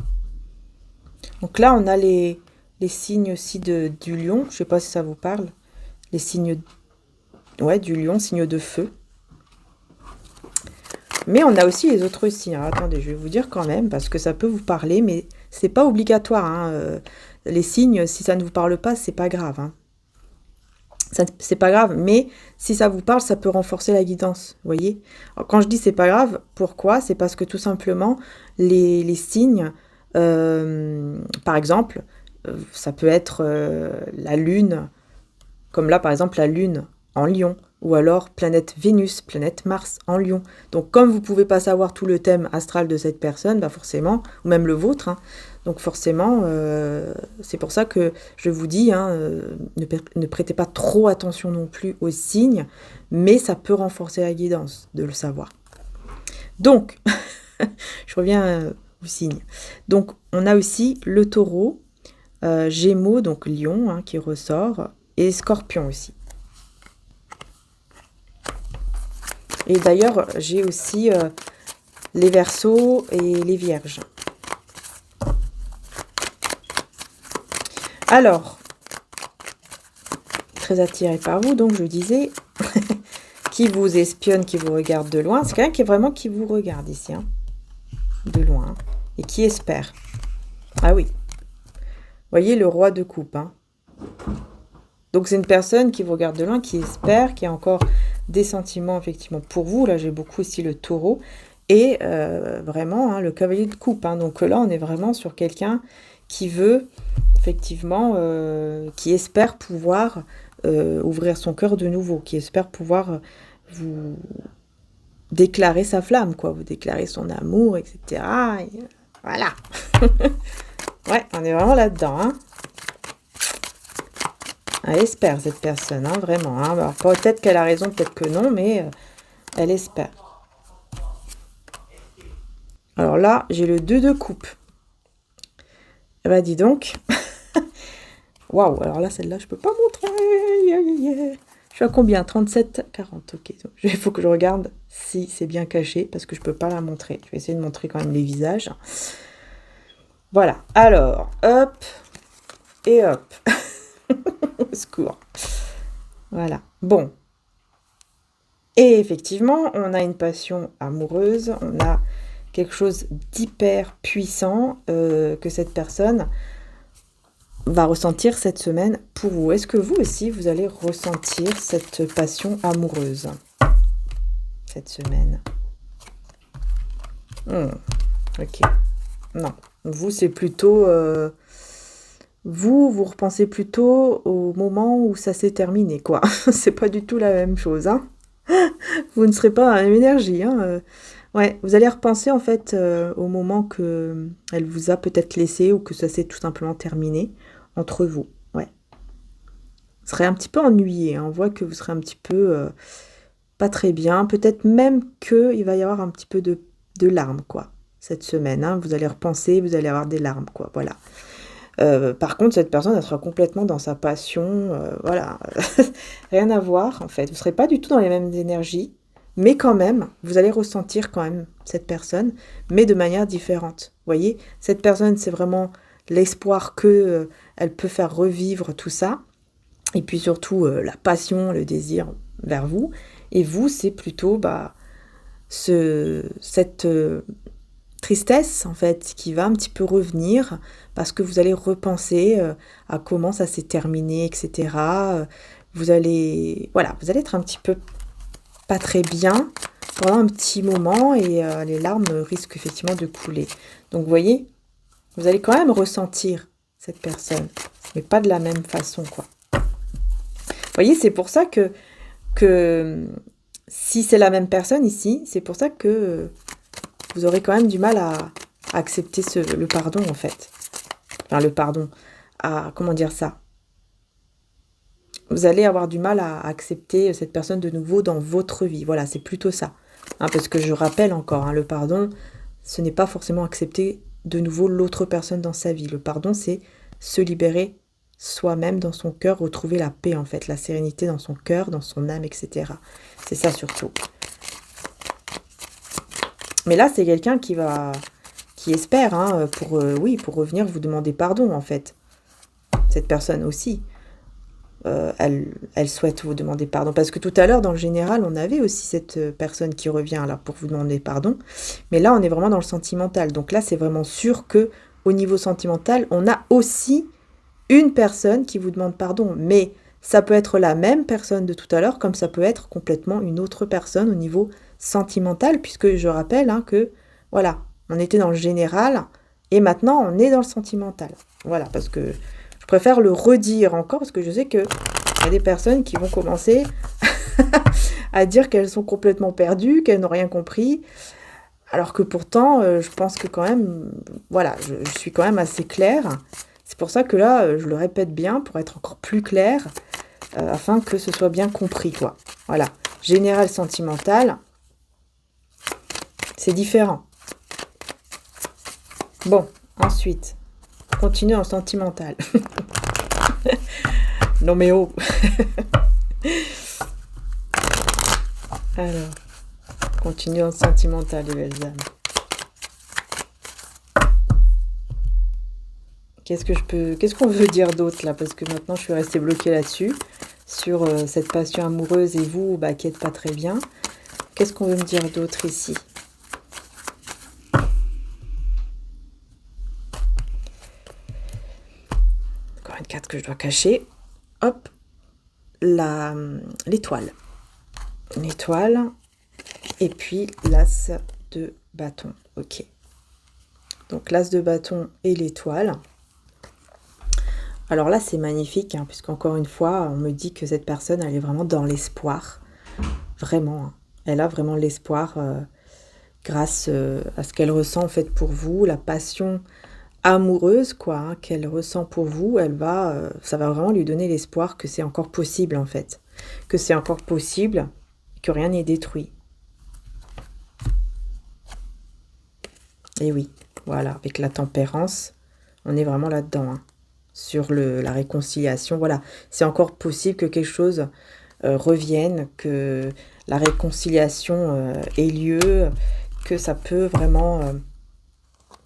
Donc là, on a les signes aussi du lion. Je ne sais pas si ça vous parle. Les signes du lion, signe de feu. Mais on a aussi les autres signes. Alors, attendez, je vais vous dire quand même, parce que ça peut vous parler, mais c'est pas obligatoire. Hein. Les signes, si ça ne vous parle pas, c'est pas grave. Hein. C'est pas grave, mais si ça vous parle, ça peut renforcer la guidance, vous voyez. Alors, quand je dis c'est pas grave, pourquoi? C'est parce que tout simplement, les signes, par exemple, ça peut être la Lune, comme là par exemple la Lune en Lion, ou alors planète Vénus, planète Mars en Lion. Donc comme vous ne pouvez pas savoir tout le thème astral de cette personne, bah forcément, ou même le vôtre, hein, donc forcément, c'est pour ça que je vous dis, hein, ne prêtez pas trop attention non plus aux signes, mais ça peut renforcer la guidance de le savoir. Donc, je reviens aux signes. Donc, on a aussi le taureau, Gémeaux, donc Lion, hein, qui ressort, et Scorpion aussi. Et d'ailleurs, j'ai aussi les Verseaux et les Vierges. Alors, très attiré par vous, donc je disais, qui vous espionne, qui vous regarde de loin. C'est quelqu'un qui vous regarde ici, hein, de loin, et qui espère. Ah oui. Vous voyez le roi de coupe, hein. Donc c'est une personne qui vous regarde de loin, qui espère, qui a encore des sentiments effectivement pour vous. Là j'ai beaucoup aussi le taureau et vraiment hein, le cavalier de coupe. Hein. Donc là on est vraiment sur quelqu'un qui veut effectivement, qui espère pouvoir ouvrir son cœur de nouveau, qui espère pouvoir vous déclarer sa flamme, quoi, vous déclarer son amour, etc. Et voilà. Ouais, on est vraiment là-dedans, hein. Elle espère, cette personne, hein, vraiment. Hein. Alors, peut-être qu'elle a raison, peut-être que non, mais elle espère. Alors là, j'ai le 2 de coupe. Eh ben, dis donc. Waouh, alors là, celle-là, je peux pas montrer. Je suis à combien? 37, 40, ok. Il faut que je regarde si c'est bien caché, parce que je peux pas la montrer. Je vais essayer de montrer quand même les visages. Voilà, alors, hop, et hop. Au secours. Voilà. Bon. Et effectivement, on a une passion amoureuse, on a quelque chose d'hyper puissant que cette personne va ressentir cette semaine pour vous. Est-ce que vous aussi, vous allez ressentir cette passion amoureuse cette semaine? Ok. Non. Vous, c'est plutôt... Vous repensez plutôt au moment où ça s'est terminé, quoi. C'est pas du tout la même chose, hein. Vous ne serez pas dans la même énergie, hein. Ouais, vous allez repenser, en fait, au moment que elle vous a peut-être laissé ou que ça s'est tout simplement terminé entre vous, ouais. Vous serez un petit peu ennuyé, hein. On voit que vous serez un petit peu pas très bien. Peut-être même qu'il va y avoir un petit peu de larmes, quoi, cette semaine, hein. Vous allez repenser, vous allez avoir des larmes, quoi, voilà. Par contre, cette personne, elle sera complètement dans sa passion, voilà, rien à voir, en fait. Vous ne serez pas du tout dans les mêmes énergies, mais quand même, vous allez ressentir quand même cette personne, mais de manière différente. Vous voyez, cette personne, c'est vraiment l'espoir que elle peut faire revivre tout ça, et puis surtout la passion, le désir vers vous. Et vous, c'est plutôt cette tristesse, en fait, qui va un petit peu revenir parce que vous allez repenser à comment ça s'est terminé, etc. Vous allez être un petit peu pas très bien pendant un petit moment et les larmes risquent effectivement de couler. Donc, vous voyez, vous allez quand même ressentir cette personne, mais pas de la même façon, quoi. Vous voyez, c'est pour ça que si c'est la même personne ici, c'est pour ça que vous aurez quand même du mal à accepter le pardon, en fait. Enfin, le pardon. Comment dire ça? Vous allez avoir du mal à accepter cette personne de nouveau dans votre vie. Voilà, c'est plutôt ça. Parce que je rappelle encore, le pardon, ce n'est pas forcément accepter de nouveau l'autre personne dans sa vie. Le pardon, c'est se libérer soi-même dans son cœur, retrouver la paix, en fait, la sérénité dans son cœur, dans son âme, etc. C'est ça surtout. Mais là, c'est quelqu'un qui espère, pour revenir vous demander pardon, en fait. Cette personne aussi. Elle souhaite vous demander pardon. Parce que tout à l'heure, dans le général, on avait aussi cette personne qui revient là pour vous demander pardon. Mais là, on est vraiment dans le sentimental. Donc là, c'est vraiment sûr que au niveau sentimental, on a aussi une personne qui vous demande pardon. Mais ça peut être la même personne de tout à l'heure, comme ça peut être complètement une autre personne au niveau sentimental, puisque je rappelle que, voilà, on était dans le général et maintenant, on est dans le sentimental. Voilà, parce que je préfère le redire encore, parce que je sais qu'il y a des personnes qui vont commencer à dire qu'elles sont complètement perdues, qu'elles n'ont rien compris, alors que pourtant, je pense que quand même, voilà, je suis quand même assez claire. C'est pour ça que là, je le répète bien, pour être encore plus claire, afin que ce soit bien compris, quoi. Voilà, général, sentimental, c'est différent. Bon, ensuite, continuer en sentimental. Non mais oh. Alors, continue en sentimental, les belles âmes. Qu'est-ce qu'on veut dire d'autre là? Parce que maintenant je suis restée bloquée là-dessus, sur cette passion amoureuse et vous, qui n'êtes pas très bien. Qu'est-ce qu'on veut me dire d'autre ici? Encore une carte que je dois cacher. Hop, l'étoile. L'étoile. Et puis l'as de bâton. Ok. Donc l'as de bâton et l'étoile. Alors là, c'est magnifique, puisqu'encore une fois, on me dit que cette personne, elle est vraiment dans l'espoir. Vraiment. Elle a vraiment l'espoir grâce à ce qu'elle ressent en fait pour vous, la passion amoureuse qu'elle ressent pour vous. Ça va vraiment lui donner l'espoir que c'est encore possible en fait. Que c'est encore possible, que rien n'est détruit. Et oui, voilà, avec la tempérance, on est vraiment là-dedans, sur la réconciliation. Voilà, c'est encore possible que quelque chose revienne, que la réconciliation ait lieu, que ça peut vraiment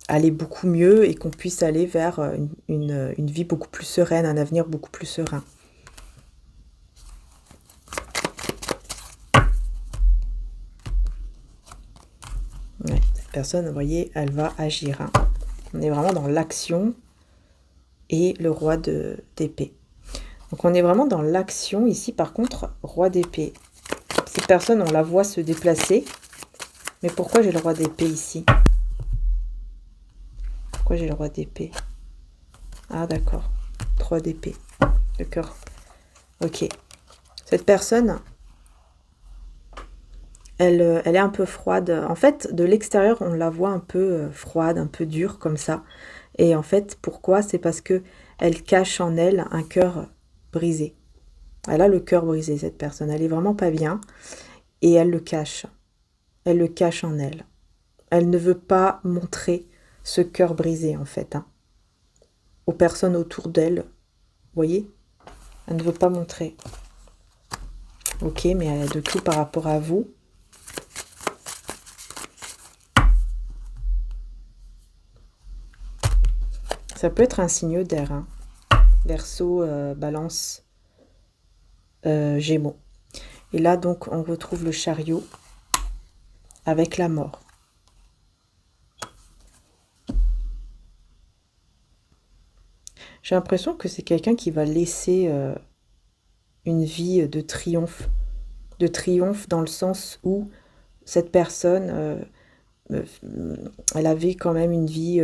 aller beaucoup mieux et qu'on puisse aller vers une vie beaucoup plus sereine, un avenir beaucoup plus serein. Ouais, cette personne, vous voyez, elle va agir. On est vraiment dans l'action et le roi d'épée. Donc on est vraiment dans l'action ici, par contre, roi d'épée. Cette personne, on la voit se déplacer. Mais pourquoi j'ai le roi d'épée ici? Pourquoi j'ai le roi d'épée? Ah d'accord, 3 d'épée. D'accord. Ok. Cette personne, elle est un peu froide. En fait, de l'extérieur, on la voit un peu froide, un peu dure comme ça. Et en fait, pourquoi? C'est parce que elle cache en elle un cœur brisé. Elle a le cœur brisé, cette personne. Elle est vraiment pas bien. Et elle le cache. Elle le cache en elle. Elle ne veut pas montrer ce cœur brisé, en fait. Aux personnes autour d'elle. Vous voyez? Elle ne veut pas montrer. Ok, mais elle a de tout par rapport à vous. Ça peut être un signe d'air. Verseau, balance, gémeaux. Et là, donc, on retrouve le chariot avec la mort. J'ai l'impression que c'est quelqu'un qui va laisser une vie de triomphe. De triomphe dans le sens où cette personne, elle avait quand même une vie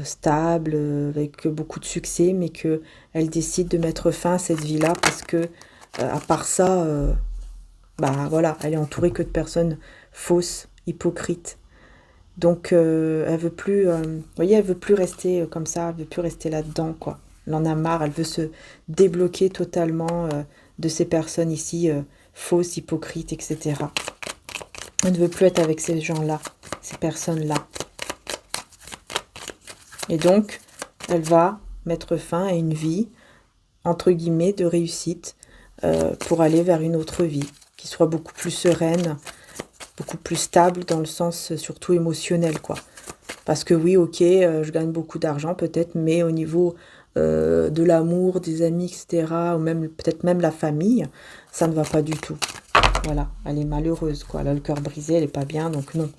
stable, avec beaucoup de succès, mais qu'elle décide de mettre fin à cette vie-là parce que, à part ça, voilà, elle est entourée que de personnes fausses, hypocrites. Donc, elle veut plus, vous voyez, elle veut plus rester comme ça, elle veut plus rester là-dedans, quoi. Elle en a marre, elle veut se débloquer totalement de ces personnes ici, fausses, hypocrites, etc. Elle ne veut plus être avec ces gens-là, ces personnes-là. Et donc, elle va mettre fin à une vie, entre guillemets, de réussite, pour aller vers une autre vie, qui soit beaucoup plus sereine, beaucoup plus stable dans le sens surtout émotionnel, quoi. Parce que oui, ok, je gagne beaucoup d'argent peut-être, mais au niveau de l'amour, des amis, etc., ou même peut-être même la famille, ça ne va pas du tout. Voilà, elle est malheureuse, quoi. Elle a le cœur brisé, elle est pas bien, donc non.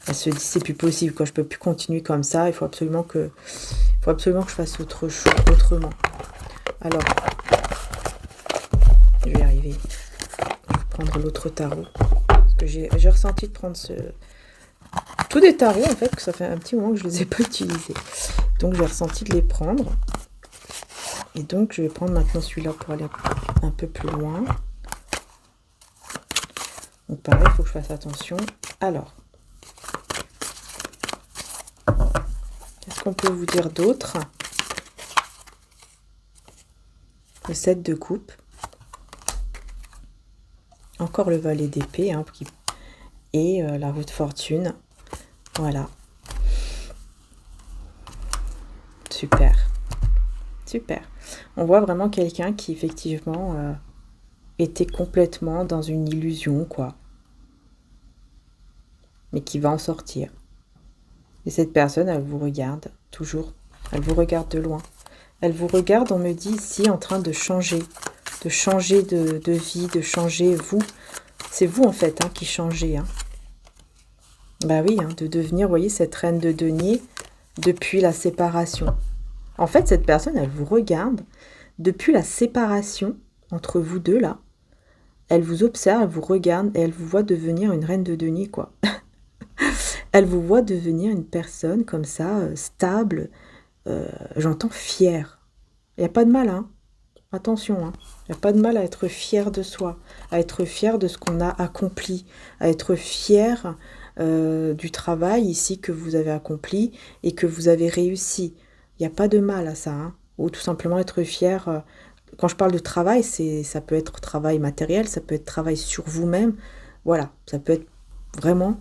Elle se dit c'est plus possible, quoi. Je peux plus continuer comme ça. Il faut absolument que je fasse autre chose, autrement. Alors, je vais y arriver. Je vais prendre l'autre tarot. Parce que j'ai ressenti de prendre tous des tarots, en fait, que ça fait un petit moment que je les ai pas utilisés. Donc, j'ai ressenti de les prendre. Et donc, je vais prendre maintenant celui-là pour aller un peu plus loin. Donc, pareil, il faut que je fasse attention. Alors, qu'est-ce qu'on peut vous dire d'autre? Le 7 de coupe. Encore le valet d'épée, hein, et la roue de fortune. Voilà. Super. Super. On voit vraiment quelqu'un qui, effectivement, était complètement dans une illusion, quoi. Mais qui va en sortir. Et cette personne, elle vous regarde, toujours. Elle vous regarde de loin. Elle vous regarde, on me dit ici, en train de changer de vie, de changer vous. C'est vous, en fait, hein, qui changez. Hein. Bah oui, hein, de devenir, vous voyez, cette reine de denier depuis la séparation. En fait, cette personne, elle vous regarde depuis la séparation entre vous deux, là. Elle vous observe, elle vous regarde et elle vous voit devenir une reine de denier, quoi. Elle vous voit devenir une personne comme ça, stable, j'entends fière. Il n'y a pas de mal, hein. Attention, hein. Il n'y a pas de mal à être fier de soi, à être fier de ce qu'on a accompli, à être fier du travail ici que vous avez accompli et que vous avez réussi. Il n'y a pas de mal à ça, hein. Ou tout simplement être fier. Quand je parle de travail, ça peut être travail matériel, ça peut être travail sur vous-même. Voilà, ça peut être vraiment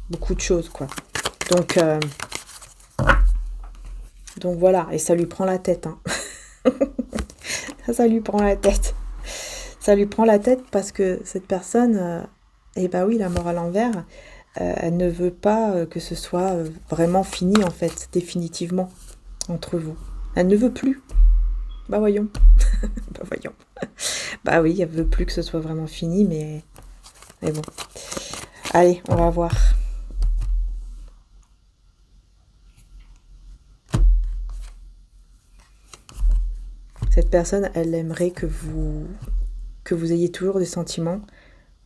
beaucoup de choses, quoi. Donc voilà, et ça lui prend la tête, hein. Ça lui prend la tête. Ça lui prend la tête parce que cette personne, eh ben oui, la mort à l'envers, elle ne veut pas que ce soit vraiment fini, en fait, définitivement, entre vous. Elle ne veut plus. Bah voyons. Bah voyons. Bah oui, elle veut plus que ce soit vraiment fini, mais bon. Allez, on va voir. Cette personne, elle aimerait que vous ayez toujours des sentiments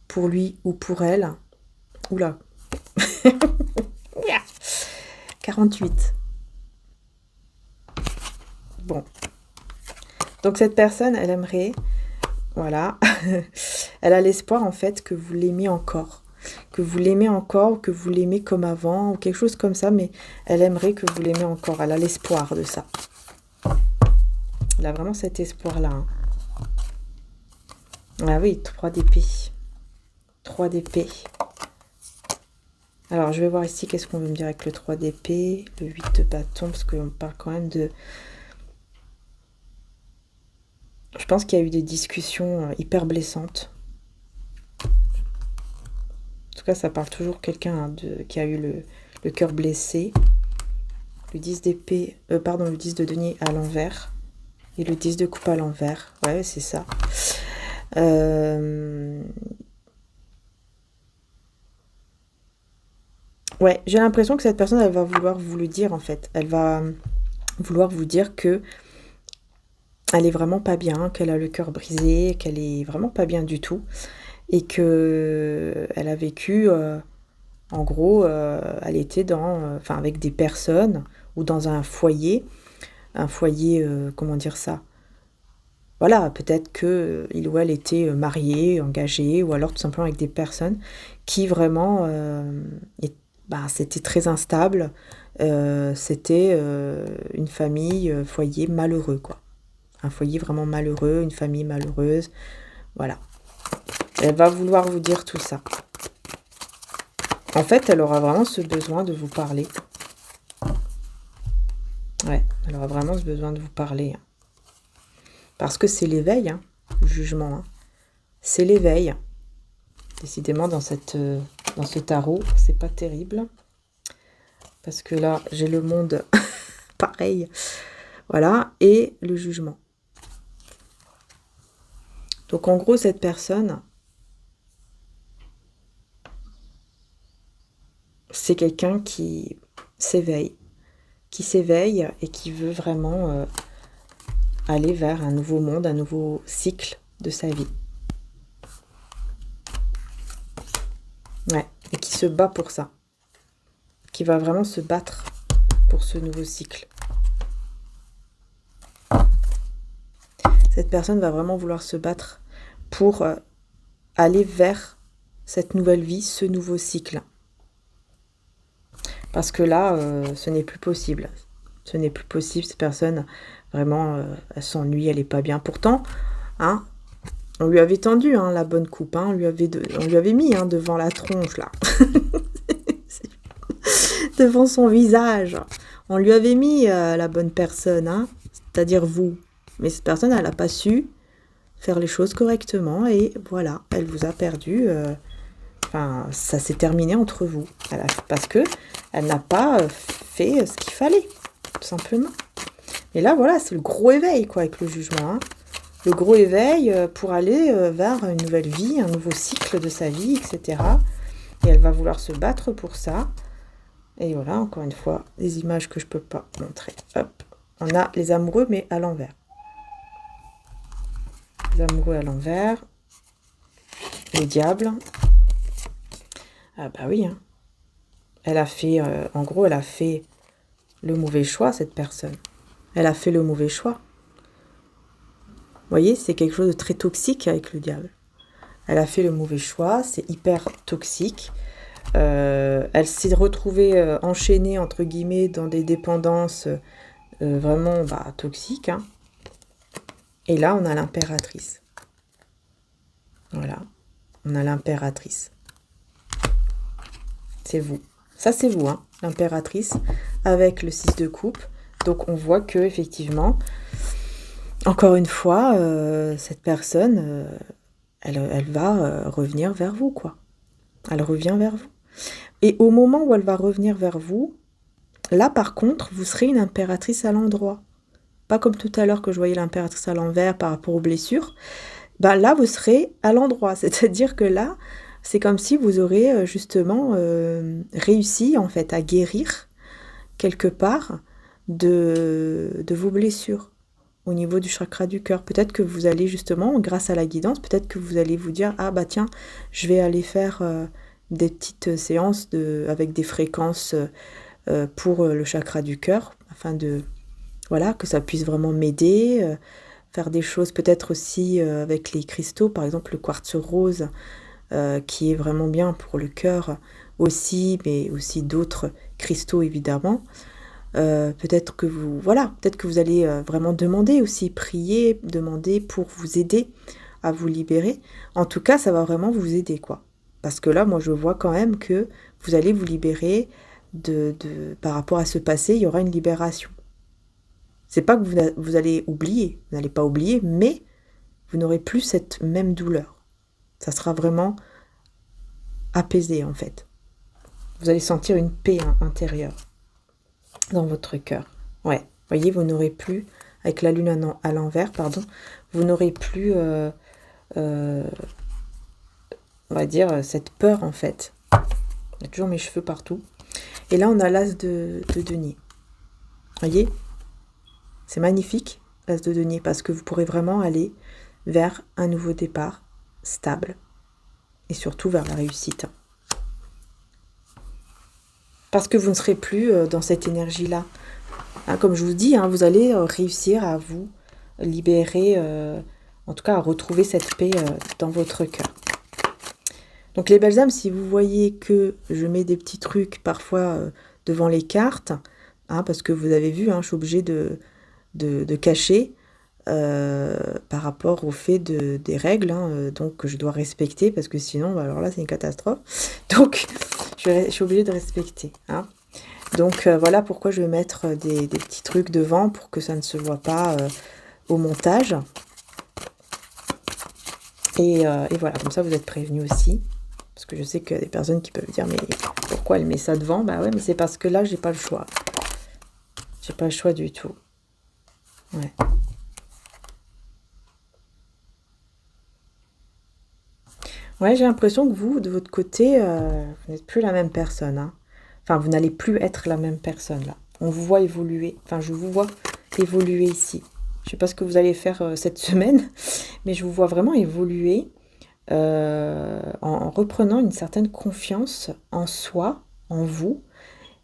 pour lui ou pour elle. Oula. 48. Bon. Donc cette personne, elle aimerait, voilà, elle a l'espoir en fait que vous l'aimiez encore. Que vous l'aimez encore, que vous l'aimez comme avant, ou quelque chose comme ça, mais elle aimerait que vous l'aimez encore. Elle a l'espoir de ça. Elle a vraiment cet espoir-là. Hein. Ah oui, 3 d'épée. 3 d'épée. Alors, je vais voir ici qu'est-ce qu'on veut me dire avec le 3 d'épée, le 8 de bâton, parce qu'on parle quand même de... Je pense qu'il y a eu des discussions hyper blessantes. En tout cas, ça parle toujours quelqu'un qui a eu le cœur blessé. Le 10 d'épée, le 10 de denier à l'envers. Et le 10 de coupe à l'envers. Ouais, c'est ça. Ouais, j'ai l'impression que cette personne, elle va vouloir vous le dire, en fait. Elle va vouloir vous dire que elle est vraiment pas bien, qu'elle a le cœur brisé, qu'elle est vraiment pas bien du tout. Et que elle a vécu, en gros, elle était avec des personnes ou dans un foyer, comment dire ça? Voilà, peut-être que il ou elle était marié, engagé, ou alors tout simplement avec des personnes qui vraiment c'était très instable. C'était une famille, foyer malheureux, quoi. Un foyer vraiment malheureux, une famille malheureuse. Voilà. Elle va vouloir vous dire tout ça. En fait, elle aura vraiment ce besoin de vous parler. Ouais, elle aura vraiment ce besoin de vous parler. Hein. Parce que c'est l'éveil, hein, le jugement. Hein. C'est l'éveil. Décidément, dans ce tarot, c'est pas terrible. Parce que là, j'ai le monde pareil. Voilà, et le jugement. Donc en gros, cette personne, c'est quelqu'un qui s'éveille et qui veut vraiment aller vers un nouveau monde, un nouveau cycle de sa vie. Ouais, et qui se bat pour ça. Qui va vraiment se battre pour ce nouveau cycle. Cette personne va vraiment vouloir se battre pour aller vers cette nouvelle vie, ce nouveau cycle. Parce que là, ce n'est plus possible. Ce n'est plus possible, cette personne, vraiment, elle s'ennuie, elle n'est pas bien. Pourtant, hein, on lui avait tendu la bonne coupe, hein, on lui avait mis devant la tronche, là. Devant son visage. On lui avait mis la bonne personne, hein, c'est-à-dire vous. Mais cette personne, elle n'a pas su faire les choses correctement et voilà, elle vous a perdu. Ça s'est terminé entre vous. Parce que elle n'a pas fait ce qu'il fallait, tout simplement. Et là, voilà, c'est le gros éveil, quoi, avec le jugement. Hein. Le gros éveil pour aller vers une nouvelle vie, un nouveau cycle de sa vie, etc. Et elle va vouloir se battre pour ça. Et voilà, encore une fois, des images que je ne peux pas montrer. Hop, on a les amoureux, mais à l'envers. Les amoureux à l'envers. Le diable. Ah bah oui, hein. Elle a fait, en gros, elle a fait le mauvais choix, cette personne. Elle a fait le mauvais choix. Vous voyez, c'est quelque chose de très toxique avec le diable. Elle a fait le mauvais choix, c'est hyper toxique. Elle s'est retrouvée enchaînée, entre guillemets, dans des dépendances vraiment toxiques. Hein. Et là, on a l'impératrice. Voilà. On a l'impératrice. C'est vous. Ça, c'est vous, hein, l'impératrice, avec le 6 de coupe. Donc, on voit que effectivement, encore une fois, cette personne, elle va revenir vers vous, quoi. Elle revient vers vous. Et au moment où elle va revenir vers vous, là, par contre, vous serez une impératrice à l'endroit. Pas comme tout à l'heure que je voyais l'impératrice à l'envers par rapport aux blessures. Là, vous serez à l'endroit. C'est-à-dire que là, c'est comme si vous aurez justement réussi, en fait, à guérir quelque part de vos blessures au niveau du chakra du cœur. Peut-être que vous allez justement, grâce à la guidance, peut-être que vous allez vous dire « Ah bah tiens, je vais aller faire des petites séances avec des fréquences pour le chakra du cœur, afin de, voilà, que ça puisse vraiment m'aider, faire des choses peut-être aussi avec les cristaux, par exemple le quartz rose, qui est vraiment bien pour le cœur aussi, mais aussi d'autres cristaux évidemment. Peut-être que vous allez vraiment demander aussi, prier, demander pour vous aider à vous libérer. En tout cas, ça va vraiment vous aider, quoi. Parce que là, moi, je vois quand même que vous allez vous libérer par rapport à ce passé, il y aura une libération. C'est pas que vous allez oublier, vous n'allez pas oublier, mais vous n'aurez plus cette même douleur. Ça sera vraiment apaisé, en fait. Vous allez sentir une paix intérieure dans votre cœur. Ouais, voyez, vous n'aurez plus, avec la lune à l'envers, vous n'aurez plus, on va dire, cette peur, en fait. Il y a toujours mes cheveux partout. Et là, on a l'as de denier. Voyez, c'est magnifique, l'as de denier, parce que vous pourrez vraiment aller vers un nouveau départ stable et surtout vers la réussite. Parce que vous ne serez plus dans cette énergie-là. Hein, comme je vous dis, vous allez réussir à vous libérer, en tout cas à retrouver cette paix dans votre cœur. Donc les belles âmes, si vous voyez que je mets des petits trucs parfois devant les cartes, hein, parce que vous avez vu, hein, je suis obligée de cacher par rapport au fait des règles, hein, donc que je dois respecter, parce que sinon, bah, alors là, c'est une catastrophe. Donc, je suis obligée de respecter. Hein. Donc, voilà pourquoi je vais mettre des petits trucs devant pour que ça ne se voit pas au montage. Et voilà, comme ça, vous êtes prévenus aussi. Parce que je sais qu'il y a des personnes qui peuvent dire, mais pourquoi elle met ça devant? Bah ouais, mais c'est parce que là, j'ai pas le choix. J'ai pas le choix du tout. Ouais. Ouais, j'ai l'impression que vous, de votre côté, vous n'êtes plus la même personne. Hein. Enfin, vous n'allez plus être la même personne, là. On vous voit évoluer. Enfin, je vous vois évoluer ici. Je sais pas ce que vous allez faire cette semaine, mais je vous vois vraiment évoluer en reprenant une certaine confiance en soi, en vous,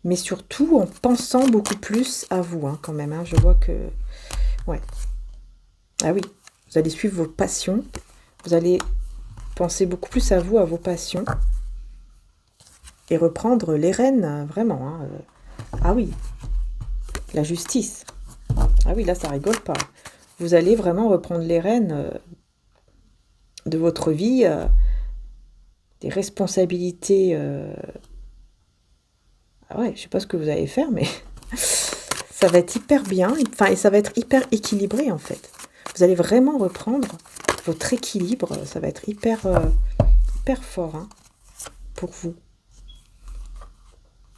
mais surtout en pensant beaucoup plus à vous, hein, quand même. Hein. Je vois que... Ouais. Ah oui, vous allez suivre vos passions. Vous allez penser beaucoup plus à vous, à vos passions. Et reprendre les rênes, vraiment. Hein. Ah oui, la justice. Ah oui, là, ça rigole pas. Vous allez vraiment reprendre les rênes de votre vie, des responsabilités. Ah ouais, je sais pas ce que vous allez faire, mais ça va être hyper bien. Enfin, et ça va être hyper équilibré, en fait. Vous allez vraiment reprendre votre équilibre. Ça va être hyper, hyper fort, hein, pour vous.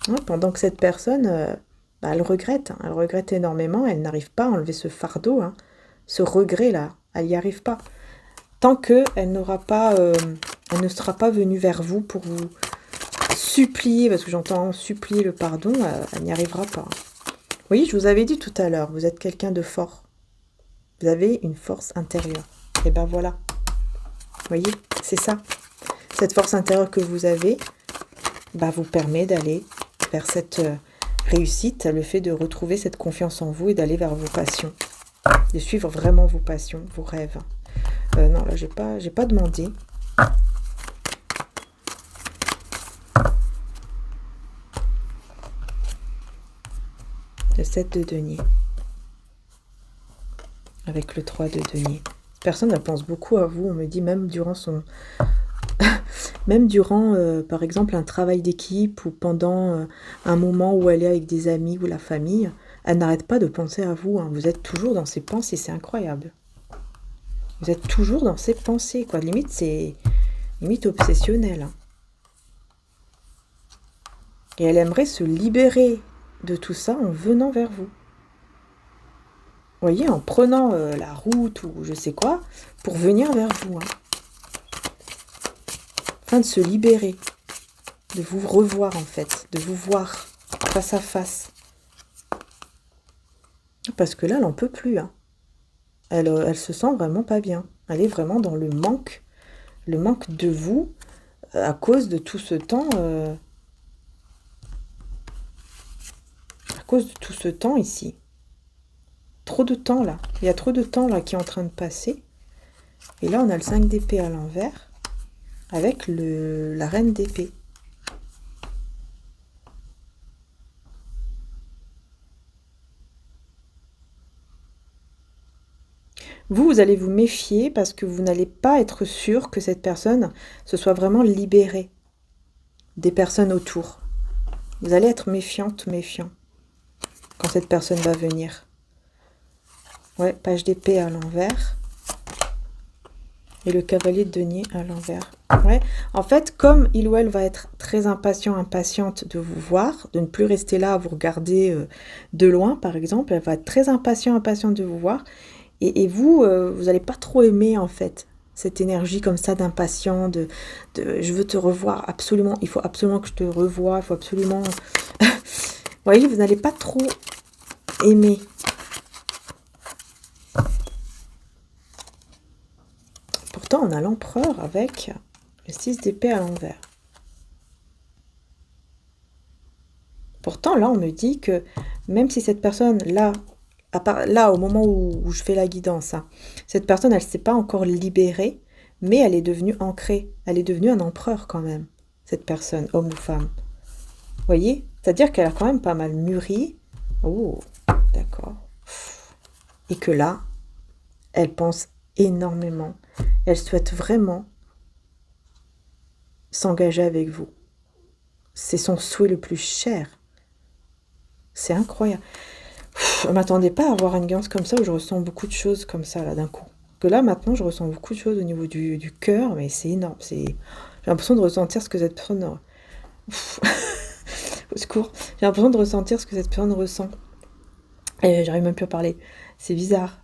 Ouais, pendant que cette personne, bah, elle regrette. Hein, elle regrette énormément. Elle n'arrive pas à enlever ce fardeau, hein, ce regret-là. Elle n'y arrive pas. Tant qu'elle n'aura pas, elle ne sera pas venue vers vous pour vous supplier, parce que j'entends supplier le pardon, elle n'y arrivera pas. Oui, je vous avais dit tout à l'heure, vous êtes quelqu'un de fort. Vous avez une force intérieure. Et ben voilà. Vous voyez, c'est ça. Cette force intérieure que vous avez, bah, vous permet d'aller vers cette réussite, le fait de retrouver cette confiance en vous et d'aller vers vos passions. De suivre vraiment vos passions, vos rêves. Non, là, j'ai pas demandé. Le 7 de denier. Avec le 3 de denier. Personne, elle pense beaucoup à vous. On me dit même durant son... même durant, par exemple, un travail d'équipe ou pendant un moment où elle est avec des amis ou la famille, elle n'arrête pas de penser à vous. Hein. Vous êtes toujours dans ses pensées, c'est incroyable. Vous êtes toujours dans ses pensées, quoi. Limite, c'est limite obsessionnel. Hein. Et elle aimerait se libérer de tout ça en venant vers vous. Vous voyez, en prenant la route ou je sais quoi, pour venir vers vous. Hein. Afin de se libérer, de vous revoir en fait, de vous voir face à face. Parce que là, elle n'en peut plus. Hein. Elle se sent vraiment pas bien. Elle est vraiment dans le manque de vous à cause de tout ce temps. À cause de tout ce temps ici. Trop de temps là. Il y a trop de temps là qui est en train de passer. Et là, on a le 5 d'épée à l'envers avec la reine d'épée. Vous allez vous méfier parce que vous n'allez pas être sûr que cette personne se soit vraiment libérée des personnes autour. Vous allez être méfiante, méfiant quand cette personne va venir. Ouais, page d'épée à l'envers. Et le cavalier de denier à l'envers. Ouais. En fait, comme il ou elle va être très impatient, impatiente de vous voir, de ne plus rester là à vous regarder de loin, par exemple, elle va être très impatient, impatiente de vous voir. Et vous, vous n'allez pas trop aimer, en fait, cette énergie comme ça d'impatient, de je veux te revoir absolument, il faut absolument que je te revoie, il faut absolument... Vous voyez, vous n'allez pas trop aimer. Pourtant, on a l'empereur avec le 6 d'épée à l'envers. Pourtant, là, on me dit que même si cette personne, là, là au moment où je fais la guidance, hein, cette personne, elle ne s'est pas encore libérée, mais elle est devenue ancrée. Elle est devenue un empereur quand même, cette personne, homme ou femme. Vous voyez? C'est-à-dire qu'elle a quand même pas mal mûri. Oh, d'accord. Et que là, elle pense énormément. Elle souhaite vraiment s'engager avec vous. C'est son souhait le plus cher. C'est incroyable. Je ne m'attendais pas à avoir une guidance comme ça où je ressens beaucoup de choses comme ça, là, d'un coup. Que là, maintenant, je ressens beaucoup de choses au niveau du cœur, mais c'est énorme. J'ai l'impression de ressentir ce que cette personne... Au secours. J'ai l'impression de ressentir ce que cette personne ressent. Et j'arrive même plus à parler. C'est bizarre.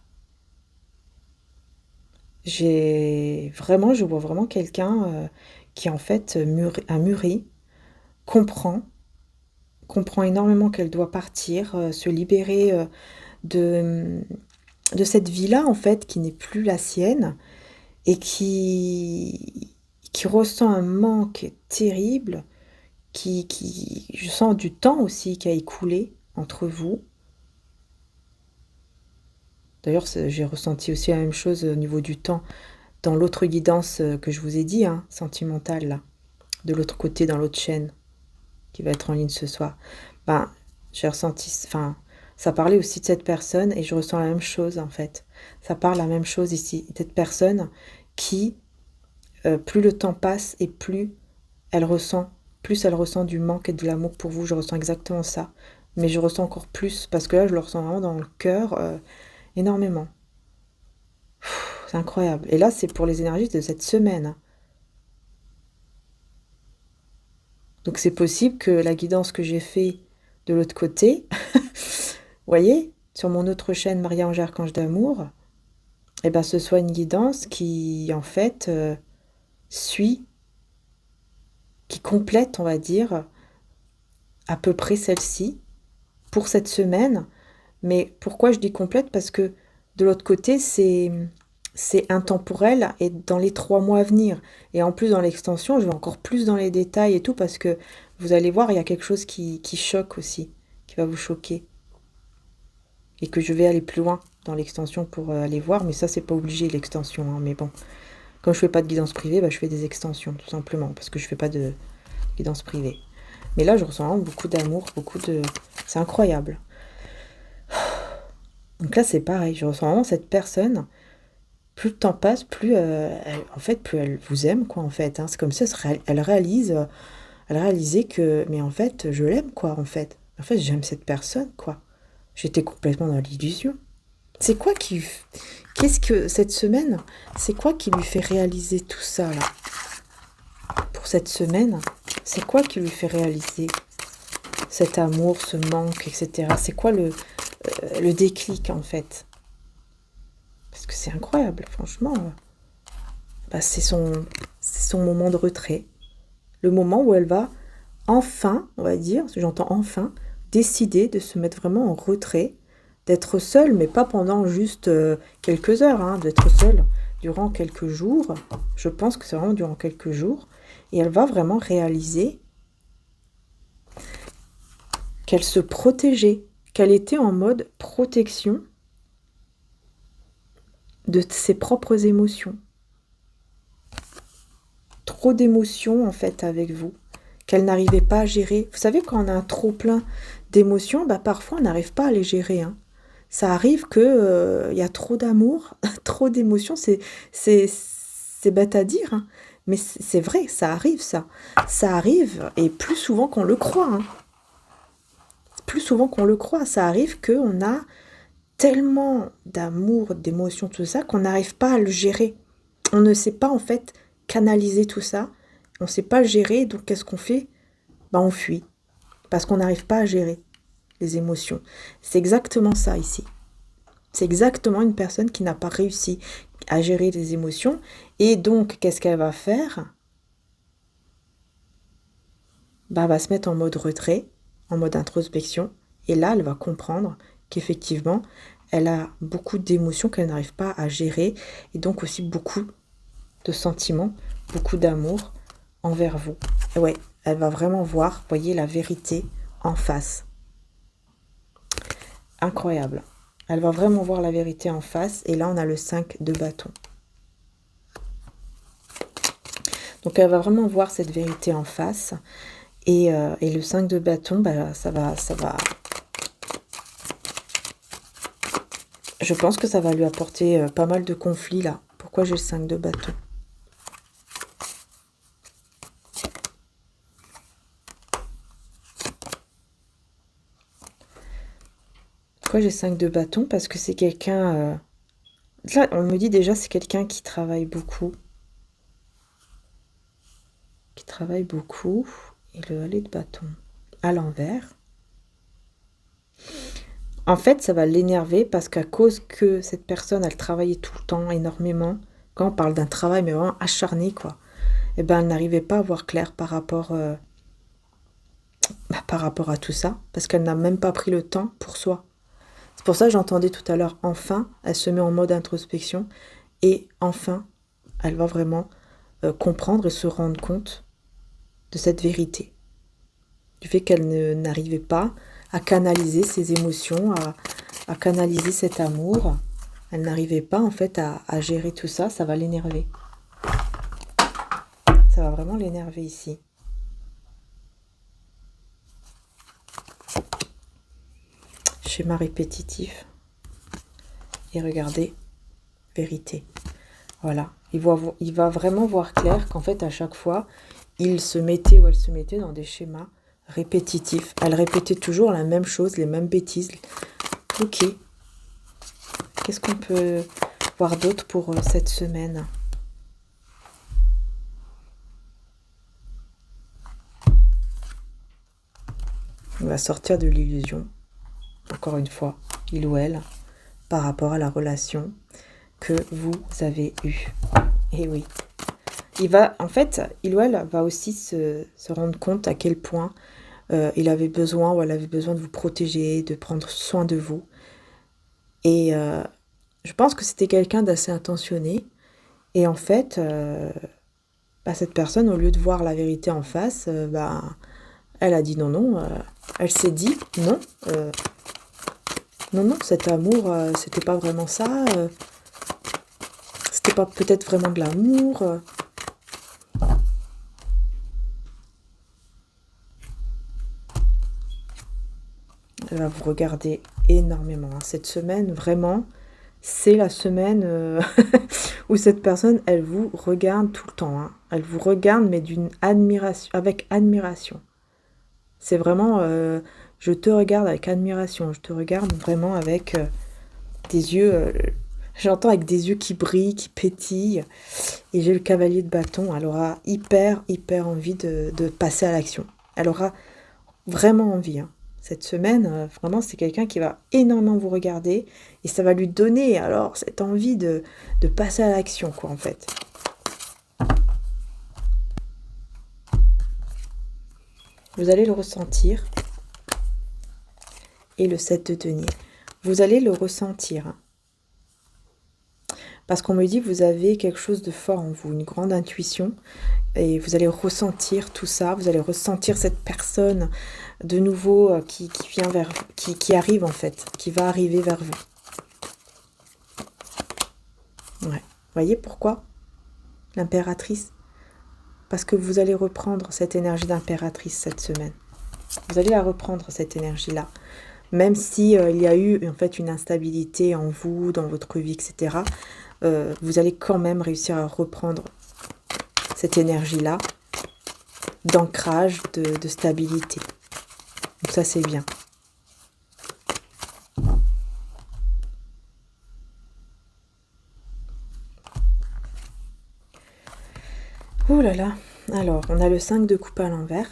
Je vois vraiment quelqu'un qui, en fait, a mûri, comprend, comprend énormément qu'elle doit partir, se libérer de, de cette vie-là, en fait, qui n'est plus la sienne, et qui ressent un manque terrible, je sens du temps aussi qui a écoulé entre vous. D'ailleurs, j'ai ressenti aussi la même chose au niveau du temps dans l'autre guidance que je vous ai dit, hein, sentimentale, là, de l'autre côté, dans l'autre chaîne, qui va être en ligne ce soir. Ben, j'ai ressenti, enfin, ça parlait aussi de cette personne et je ressens la même chose, en fait. Ça parle la même chose ici. Cette personne qui, plus le temps passe et elle ressent, plus elle ressent du manque et de l'amour pour vous. Je ressens exactement ça. Mais je ressens encore plus, parce que là, je le ressens vraiment dans le cœur, énormément. C'est incroyable. Et là, c'est pour les énergies de cette semaine, hein. Donc c'est possible que la guidance que j'ai fait de l'autre côté, vous voyez, sur mon autre chaîne Maria-Ange Archange d'amour, eh ben ce soit une guidance qui, en fait, suit, qui complète, on va dire, à peu près celle-ci, pour cette semaine. Mais pourquoi je dis complète? Parce que de l'autre côté, c'est intemporel et dans les 3 mois à venir. Et en plus, dans l'extension, je vais encore plus dans les détails et tout, parce que vous allez voir, il y a quelque chose qui choque aussi, qui va vous choquer. Et que je vais aller plus loin dans l'extension pour aller voir, mais ça, c'est pas obligé, l'extension, hein. Mais bon, comme je fais pas de guidance privée, bah, je fais des extensions, tout simplement, parce que je fais pas de guidance privée. Mais là, je ressens vraiment beaucoup d'amour, c'est incroyable. Donc là, c'est pareil, je ressens vraiment cette personne. Plus le temps passe, plus plus elle vous aime, quoi, en fait, hein. C'est comme ça, elle réalisait que, mais en fait, je l'aime, quoi, en fait. En fait, j'aime cette personne, quoi. J'étais complètement dans l'illusion. C'est quoi qu'est-ce que cette semaine, c'est quoi qui lui fait réaliser tout ça, là? Pour cette semaine, c'est quoi qui lui fait réaliser cet amour, ce manque, etc. C'est quoi le déclic, en fait? Parce que c'est incroyable, franchement. Bah, c'est son moment de retrait. Le moment où elle va enfin, on va dire, j'entends enfin, décider de se mettre vraiment en retrait, d'être seule, mais pas pendant juste quelques heures, hein, d'être seule durant quelques jours. Je pense que c'est vraiment durant quelques jours. Et elle va vraiment réaliser qu'elle se protégeait, qu'elle était en mode protection de ses propres émotions. Trop d'émotions, en fait, avec vous, qu'elle n'arrivait pas à gérer. Vous savez, quand on a un trop plein d'émotions, bah, parfois, on n'arrive pas à les gérer, hein. Ça arrive que y a trop d'amour, trop d'émotions, c'est bête à dire, hein, mais c'est vrai, ça arrive, ça. Ça arrive, et plus souvent qu'on le croit, hein. Plus souvent qu'on le croit, ça arrive qu'on a tellement d'amour, d'émotions, tout ça, qu'on n'arrive pas à le gérer. On ne sait pas, en fait, canaliser tout ça. On ne sait pas le gérer, donc qu'est-ce qu'on fait? Bah, on fuit, parce qu'on n'arrive pas à gérer les émotions. C'est exactement ça ici. C'est exactement une personne qui n'a pas réussi à gérer les émotions. Et donc, qu'est-ce qu'elle va faire? Bah, elle va se mettre en mode retrait, en mode introspection. Et là, elle va comprendre qu'effectivement, elle a beaucoup d'émotions qu'elle n'arrive pas à gérer. Et donc aussi beaucoup de sentiments, beaucoup d'amour envers vous. Et ouais, elle va vraiment voir, voyez, la vérité en face. Incroyable. Elle va vraiment voir la vérité en face. Et là, on a le 5 de bâton. Donc elle va vraiment voir cette vérité en face. Et le 5 de bâton, bah, ça va... Je pense que ça va lui apporter pas mal de conflits là. Pourquoi j'ai le 5 de bâton? Pourquoi j'ai 5 de bâton? Parce que c'est quelqu'un... Là, on me dit déjà, c'est quelqu'un qui travaille beaucoup. Qui travaille beaucoup. Et le valet de bâton à l'envers. En fait, ça va l'énerver parce qu'à cause que cette personne, elle travaillait tout le temps, énormément. Quand on parle d'un travail, mais vraiment acharné, quoi. Et ben, elle n'arrivait pas à voir clair par rapport à tout ça. Parce qu'elle n'a même pas pris le temps pour soi. C'est pour ça que j'entendais tout à l'heure, enfin, elle se met en mode introspection. Et enfin, elle va vraiment comprendre et se rendre compte de cette vérité. Du fait qu'elle n'arrivait pas à canaliser ses émotions, à canaliser cet amour. Elle n'arrivait pas en fait à gérer tout ça, ça va l'énerver. Ça va vraiment l'énerver ici. Schéma répétitif. Et regardez, vérité. Voilà, il va vraiment voir clair qu'en fait à chaque fois, il se mettait ou elle se mettait dans des schémas répétitif. Elle répétait toujours la même chose, les mêmes bêtises. Ok. Qu'est-ce qu'on peut voir d'autre pour cette semaine? On va sortir de l'illusion. Encore une fois, il ou elle, par rapport à la relation que vous avez eue. Et oui. En fait, il ou elle va aussi se rendre compte à quel point il avait besoin ou elle avait besoin de vous protéger, de prendre soin de vous. Et je pense que c'était quelqu'un d'assez attentionné. Et en fait, cette personne, au lieu de voir la vérité en face, elle a dit non, non. Elle s'est dit non. Non, non, cet amour, c'était pas vraiment ça. C'était pas peut-être vraiment de l'amour. Elle va vous regarder énormément. Cette semaine, vraiment, c'est la semaine où cette personne, elle vous regarde tout le temps. Hein. Elle vous regarde, mais avec admiration. C'est vraiment, je te regarde avec admiration. Je te regarde vraiment avec des yeux, j'entends avec des yeux qui brillent, qui pétillent. Et j'ai le cavalier de bâton. Elle aura hyper, hyper envie de passer à l'action. Elle aura vraiment envie, hein. Cette semaine, vraiment, c'est quelqu'un qui va énormément vous regarder et ça va lui donner alors cette envie de passer à l'action, quoi, en fait. Vous allez le ressentir. Et le 7 de denier. Vous allez le ressentir. Hein. Parce qu'on me dit que vous avez quelque chose de fort en vous, une grande intuition. Et vous allez ressentir tout ça, vous allez ressentir cette personne de nouveau qui vient vers vous, qui arrive en fait, qui va arriver vers vous. Ouais. Voyez pourquoi? L'impératrice. Parce que vous allez reprendre cette énergie d'impératrice cette semaine. Vous allez la reprendre, cette énergie-là. Même si il y a eu en fait une instabilité en vous, dans votre vie, etc., vous allez quand même réussir à reprendre cette énergie-là d'ancrage, de stabilité. Donc ça, c'est bien. Ouh là là. Alors, on a le 5 de coupe à l'envers.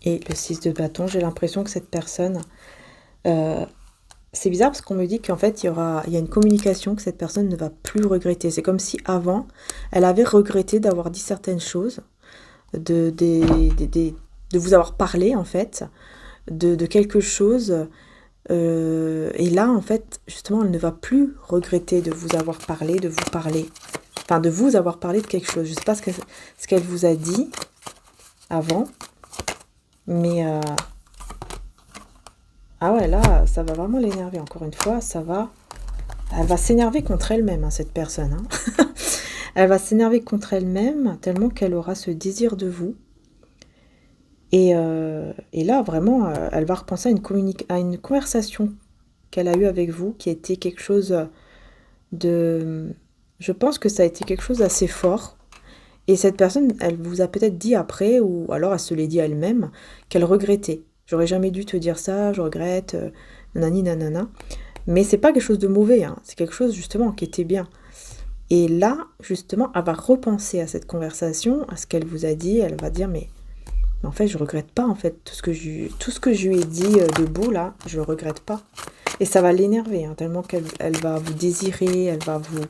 Et le 6 de bâton. J'ai l'impression que cette personne... c'est bizarre parce qu'on me dit qu'en fait, il y a une communication que cette personne ne va plus regretter. C'est comme si avant, elle avait regretté d'avoir dit certaines choses, de vous avoir parlé, en fait, de quelque chose. Et là, en fait, justement, elle ne va plus regretter de vous avoir parlé, de vous parler. Enfin, de vous avoir parlé de quelque chose. Je ne sais pas ce qu'elle vous a dit avant. Mais... ah ouais, là, ça va vraiment l'énerver. Encore une fois, elle va s'énerver contre elle-même, hein, cette personne. Hein. Elle va s'énerver contre elle-même tellement qu'elle aura ce désir de vous. Et là, vraiment, elle va repenser à une conversation qu'elle a eue avec vous, qui a été quelque chose de... Je pense que ça a été quelque chose d'assez fort. Et cette personne, elle vous a peut-être dit après, ou alors elle se l'est dit à elle-même, qu'elle regrettait. J'aurais jamais dû te dire ça, je regrette, nanani nanana. Mais c'est pas quelque chose de mauvais, hein. C'est quelque chose justement qui était bien. Et là, justement, elle va repenser à cette conversation, à ce qu'elle vous a dit. Elle va dire, mais en fait, je regrette pas, en fait, tout ce que je lui ai dit de beau, là, je le regrette pas. Et ça va l'énerver, hein, tellement qu'elle va vous désirer, elle va vous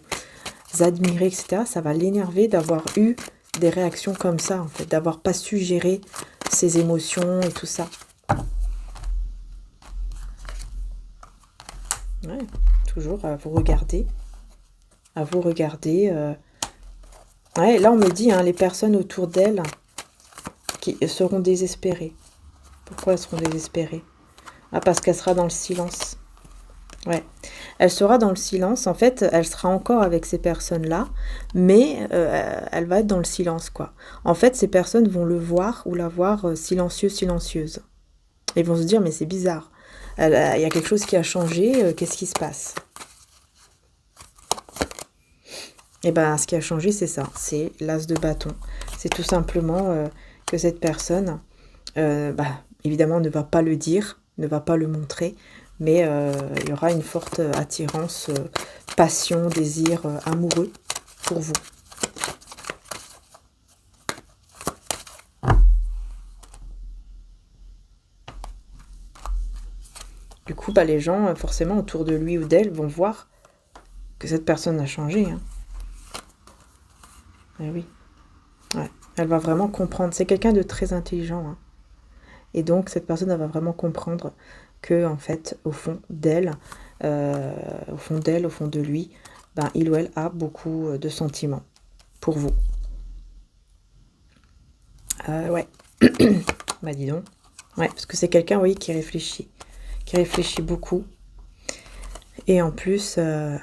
admirer, etc. Ça va l'énerver d'avoir eu des réactions comme ça, en fait, d'avoir pas su gérer ses émotions et tout ça. Ouais, toujours à vous regarder. À vous regarder. Ouais, là, on me dit, hein, les personnes autour d'elle qui seront désespérées. Pourquoi elles seront désespérées? Ah, parce qu'elle sera dans le silence. Ouais. Elle sera dans le silence. En fait, elle sera encore avec ces personnes-là, mais elle va être dans le silence, quoi. En fait, ces personnes vont le voir ou la voir silencieuse. Ils vont se dire, mais c'est bizarre. Il y a quelque chose qui a changé. Qu'est-ce qui se passe? Et ben, ce qui a changé, c'est ça. C'est l'as de bâton. C'est tout simplement que cette personne, évidemment, ne va pas le dire, ne va pas le montrer, mais il y aura une forte attirance, passion, désir amoureux pour vous. Du coup, les gens, forcément, autour de lui ou d'elle, vont voir que cette personne a changé. Hein. Eh oui. Ouais. Elle va vraiment comprendre. C'est quelqu'un de très intelligent. Hein. Et donc, cette personne, elle va vraiment comprendre que, en fait, au fond d'elle, au fond de lui, il ou elle a beaucoup de sentiments pour vous. Ouais. Dis donc. Ouais, parce que c'est quelqu'un, oui, qui réfléchit beaucoup. Et en plus, le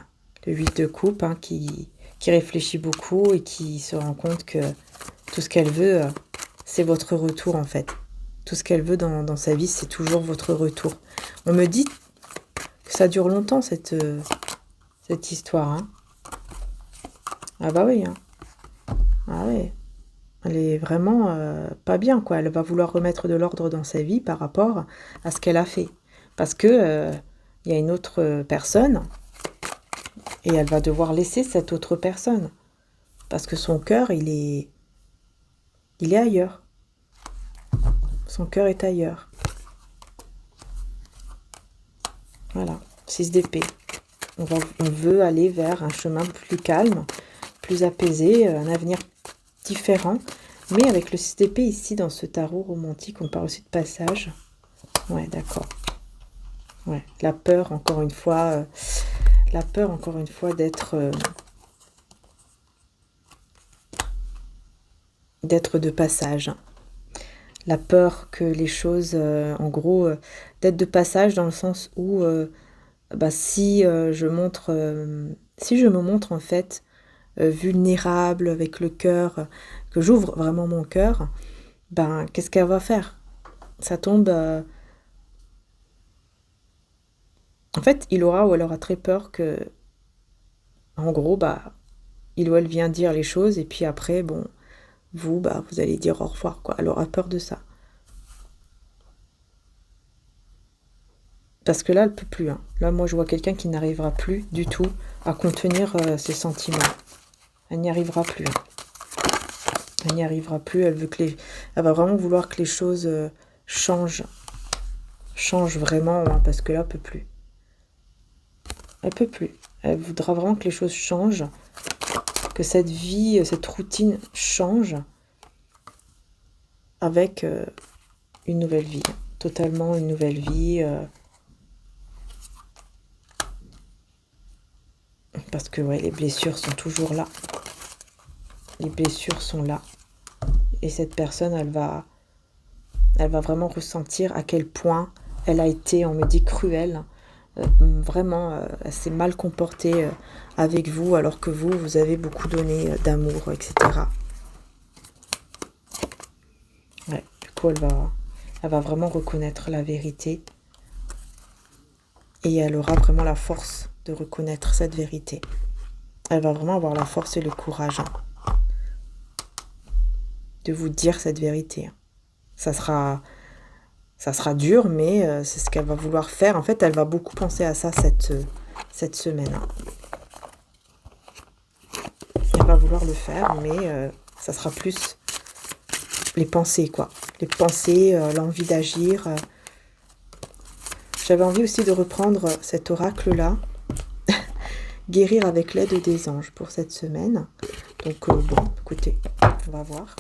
8 de coupe, hein, qui réfléchit beaucoup et qui se rend compte que tout ce qu'elle veut, c'est votre retour, en fait. Tout ce qu'elle veut dans sa vie, c'est toujours votre retour. On me dit que ça dure longtemps, cette histoire. Hein. Ah bah oui. Hein. Ah oui. Elle est vraiment pas bien, quoi. Elle va vouloir remettre de l'ordre dans sa vie par rapport à ce qu'elle a fait. Parce que y a une autre personne et elle va devoir laisser cette autre personne. Parce que son cœur, il est ailleurs. Son cœur est ailleurs. Voilà, 6 d'épée. On veut aller vers un chemin plus calme, plus apaisé, un avenir différent. Mais avec le 6 d'épée ici, dans ce tarot romantique, on parle aussi de passage. Ouais, d'accord. Ouais, la peur, encore une fois, d'être de passage. La peur que les choses, en gros, d'être de passage dans le sens où si je me montre en fait vulnérable avec le cœur, que j'ouvre vraiment mon cœur, qu'est-ce qu'elle va faire? Ça tombe. En fait, il aura ou elle aura très peur que, en gros, il ou elle vient dire les choses et puis après, vous allez dire au revoir, quoi. Elle aura peur de ça. Parce que là, elle peut plus. Hein. Là, moi, je vois quelqu'un qui n'arrivera plus du tout à contenir ses sentiments. Elle n'y arrivera plus. Hein. Elle n'y arrivera plus. Elle va vraiment vouloir que les choses changent. Changent vraiment, hein, parce que là, elle peut plus. Elle peut plus. Elle voudra vraiment que les choses changent. Que cette vie, cette routine change avec une nouvelle vie. Totalement une nouvelle vie. Parce que les blessures sont toujours là. Les blessures sont là. Et cette personne, elle va vraiment ressentir à quel point elle a été, on me dit, cruelle vraiment, elle s'est mal comportée avec vous, alors que vous avez beaucoup donné d'amour, etc. Ouais, du coup, elle va vraiment reconnaître la vérité et elle aura vraiment la force de reconnaître cette vérité. Elle va vraiment avoir la force et le courage de vous dire cette vérité. Ça sera dur, mais c'est ce qu'elle va vouloir faire. En fait, elle va beaucoup penser à ça cette semaine. Elle va vouloir le faire, mais ça sera plus les pensées, quoi. Les pensées, l'envie d'agir. J'avais envie aussi de reprendre cet oracle-là. Guérir avec l'aide des anges pour cette semaine. Donc, bon, écoutez, on va voir.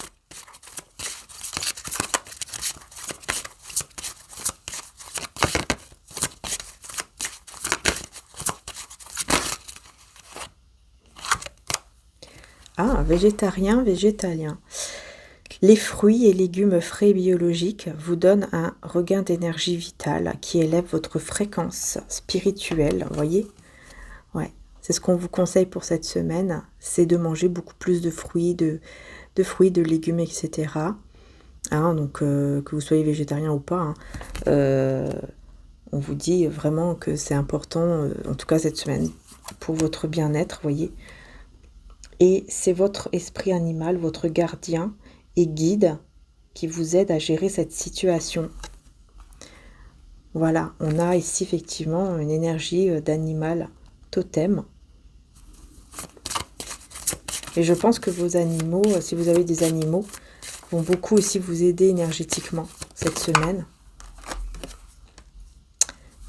Ah, végétarien, végétalien. Les fruits et légumes frais et biologiques vous donnent un regain d'énergie vitale qui élève votre fréquence spirituelle, vous voyez? Ouais, c'est ce qu'on vous conseille pour cette semaine, c'est de manger beaucoup plus de fruits, de légumes, etc. Hein, donc, que vous soyez végétarien ou pas, hein, on vous dit vraiment que c'est important, en tout cas cette semaine, pour votre bien-être, vous voyez? Et c'est votre esprit animal, votre gardien et guide qui vous aide à gérer cette situation. Voilà, on a ici effectivement une énergie d'animal totem. Et je pense que vos animaux, si vous avez des animaux, vont beaucoup aussi vous aider énergétiquement cette semaine.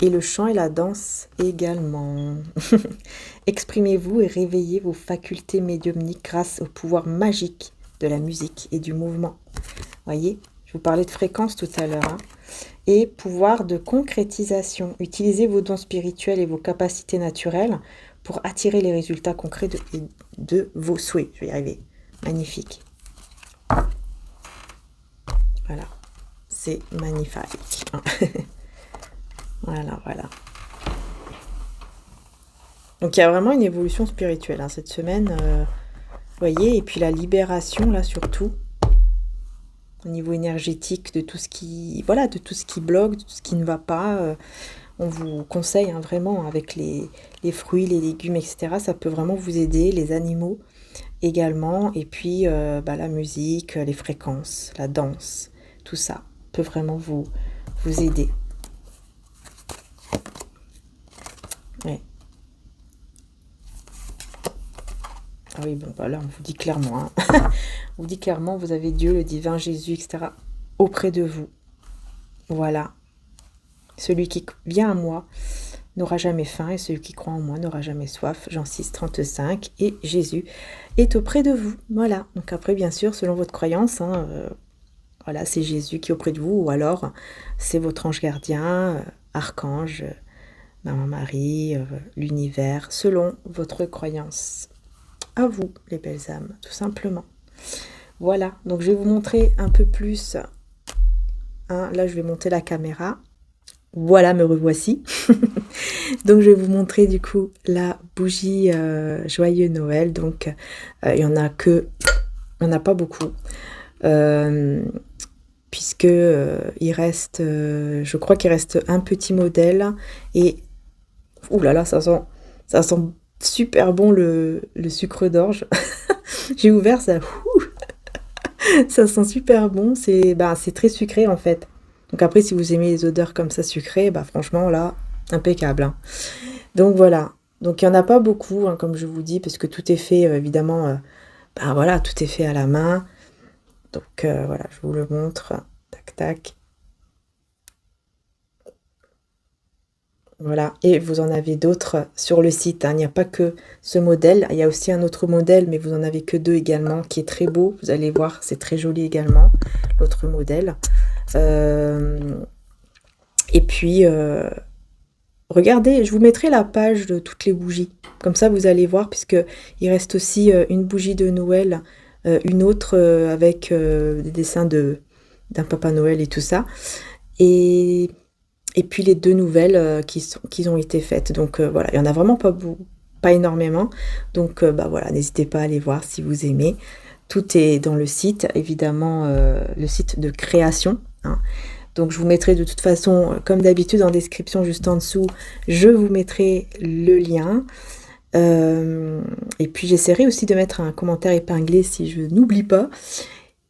Et le chant et la danse également. Exprimez-vous et réveillez vos facultés médiumniques grâce au pouvoir magique de la musique et du mouvement. Voyez, je vous parlais de fréquence tout à l'heure. Hein. Et pouvoir de concrétisation. Utilisez vos dons spirituels et vos capacités naturelles pour attirer les résultats concrets de vos souhaits. Je vais y arriver. Magnifique. Voilà. C'est magnifique. Voilà, voilà. Donc il y a vraiment une évolution spirituelle hein, cette semaine, vous voyez, et puis la libération là surtout, au niveau énergétique de tout ce qui, voilà, de tout ce qui bloque, de tout ce qui ne va pas. On vous conseille hein, vraiment avec les fruits, les légumes, etc. Ça peut vraiment vous aider, les animaux également, et puis la musique, les fréquences, la danse, tout ça peut vraiment vous aider. Ouais. Ah oui, bon, voilà, on vous dit clairement. Hein. On vous dit clairement, vous avez Dieu, le divin Jésus, etc. auprès de vous. Voilà. Celui qui vient à moi n'aura jamais faim et celui qui croit en moi n'aura jamais soif. Jean 6, 35. Et Jésus est auprès de vous. Voilà. Donc après, bien sûr, selon votre croyance, hein, voilà, c'est Jésus qui est auprès de vous ou alors c'est votre ange gardien, archange, Maman Marie, l'univers, selon votre croyance. À vous, les belles âmes, tout simplement. Voilà, donc je vais vous montrer un peu plus. Hein, là, je vais monter la caméra. Voilà, me revoici. Donc, je vais vous montrer du coup la bougie Joyeux Noël. Donc, il y en a pas beaucoup. Puisque il reste, je crois qu'il reste un petit modèle. Et, ouh là là, ça sent super bon le sucre d'orge. J'ai ouvert ça. Ça sent super bon. C'est très sucré en fait. Donc après, si vous aimez les odeurs comme ça sucrées, franchement là, impeccable. Hein. Donc voilà. Donc il n'y en a pas beaucoup, hein, comme je vous dis, parce que tout est fait évidemment. Voilà, tout est fait à la main. Donc voilà, je vous le montre. Tac tac. Voilà, et vous en avez d'autres sur le site. Hein. Il n'y a pas que ce modèle. Il y a aussi un autre modèle, mais vous en avez que 2 également, qui est très beau. Vous allez voir, c'est très joli également, l'autre modèle. Et puis, regardez, je vous mettrai la page de toutes les bougies. Comme ça, vous allez voir, puisqu'il reste aussi une bougie de Noël, une autre avec des dessins d'un Papa Noël et tout ça. Et et puis les 2 nouvelles, qui ont été faites. Donc voilà, il y en a vraiment pas énormément. Donc bah, voilà, n'hésitez pas à aller voir si vous aimez. Tout est dans le site, évidemment, le site de création, hein. Donc je vous mettrai de toute façon, comme d'habitude en description juste en dessous, je vous mettrai le lien. Et puis j'essaierai aussi de mettre un commentaire épinglé si je n'oublie pas.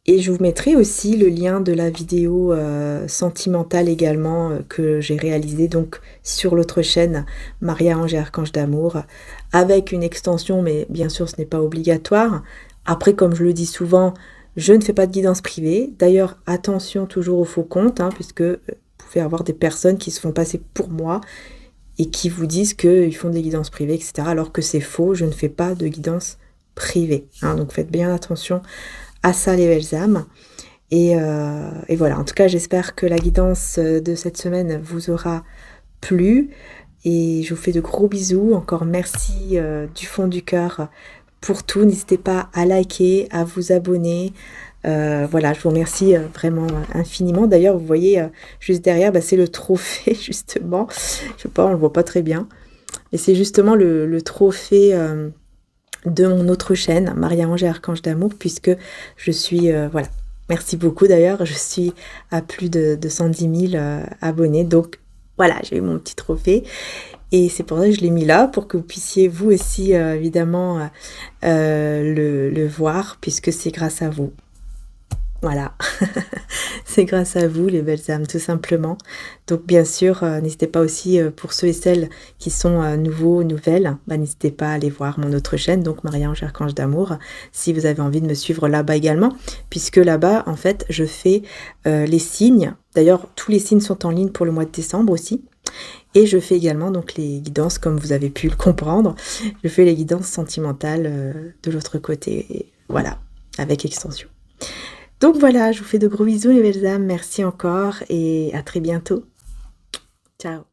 Et je vous mettrai aussi le lien de la vidéo sentimentale également que j'ai réalisée donc sur l'autre chaîne Maria-Ange et Archange d'amour avec une extension, mais bien sûr ce n'est pas obligatoire. Après, comme je le dis souvent, je ne fais pas de guidance privée. D'ailleurs, attention toujours aux faux comptes, hein, puisque vous pouvez avoir des personnes qui se font passer pour moi et qui vous disent qu'ils font des guidances privées, etc. Alors que c'est faux, je ne fais pas de guidance privée, hein, donc faites bien attention à ça les belles âmes. Et voilà, en tout cas j'espère que la guidance de cette semaine vous aura plu. Et je vous fais de gros bisous. Encore merci du fond du cœur pour tout. N'hésitez pas à liker, à vous abonner. Voilà, je vous remercie vraiment infiniment. D'ailleurs, vous voyez juste derrière, bah, c'est le trophée justement. Je sais pas, on le voit pas très bien. Et c'est justement le trophée de mon autre chaîne, Maria-Ange et Archange d'amour, puisque je suis, voilà, merci beaucoup d'ailleurs, je suis à plus de 110 000 abonnés, donc voilà, j'ai eu mon petit trophée, et c'est pour ça que je l'ai mis là, pour que vous puissiez vous aussi, évidemment, le voir, puisque c'est grâce à vous. Voilà, c'est grâce à vous les belles âmes tout simplement. Donc bien sûr, n'hésitez pas aussi pour ceux et celles qui sont nouveaux, nouvelles, bah, n'hésitez pas à aller voir mon autre chaîne, donc Maria-Ange Archange d'amour, si vous avez envie de me suivre là-bas également, puisque là-bas en fait je fais les signes, d'ailleurs tous les signes sont en ligne pour le mois de décembre aussi, et je fais également donc les guidances comme vous avez pu le comprendre, je fais les guidances sentimentales de l'autre côté, et voilà, avec extension. Donc voilà, je vous fais de gros bisous les belles âmes, merci encore et à très bientôt. Ciao.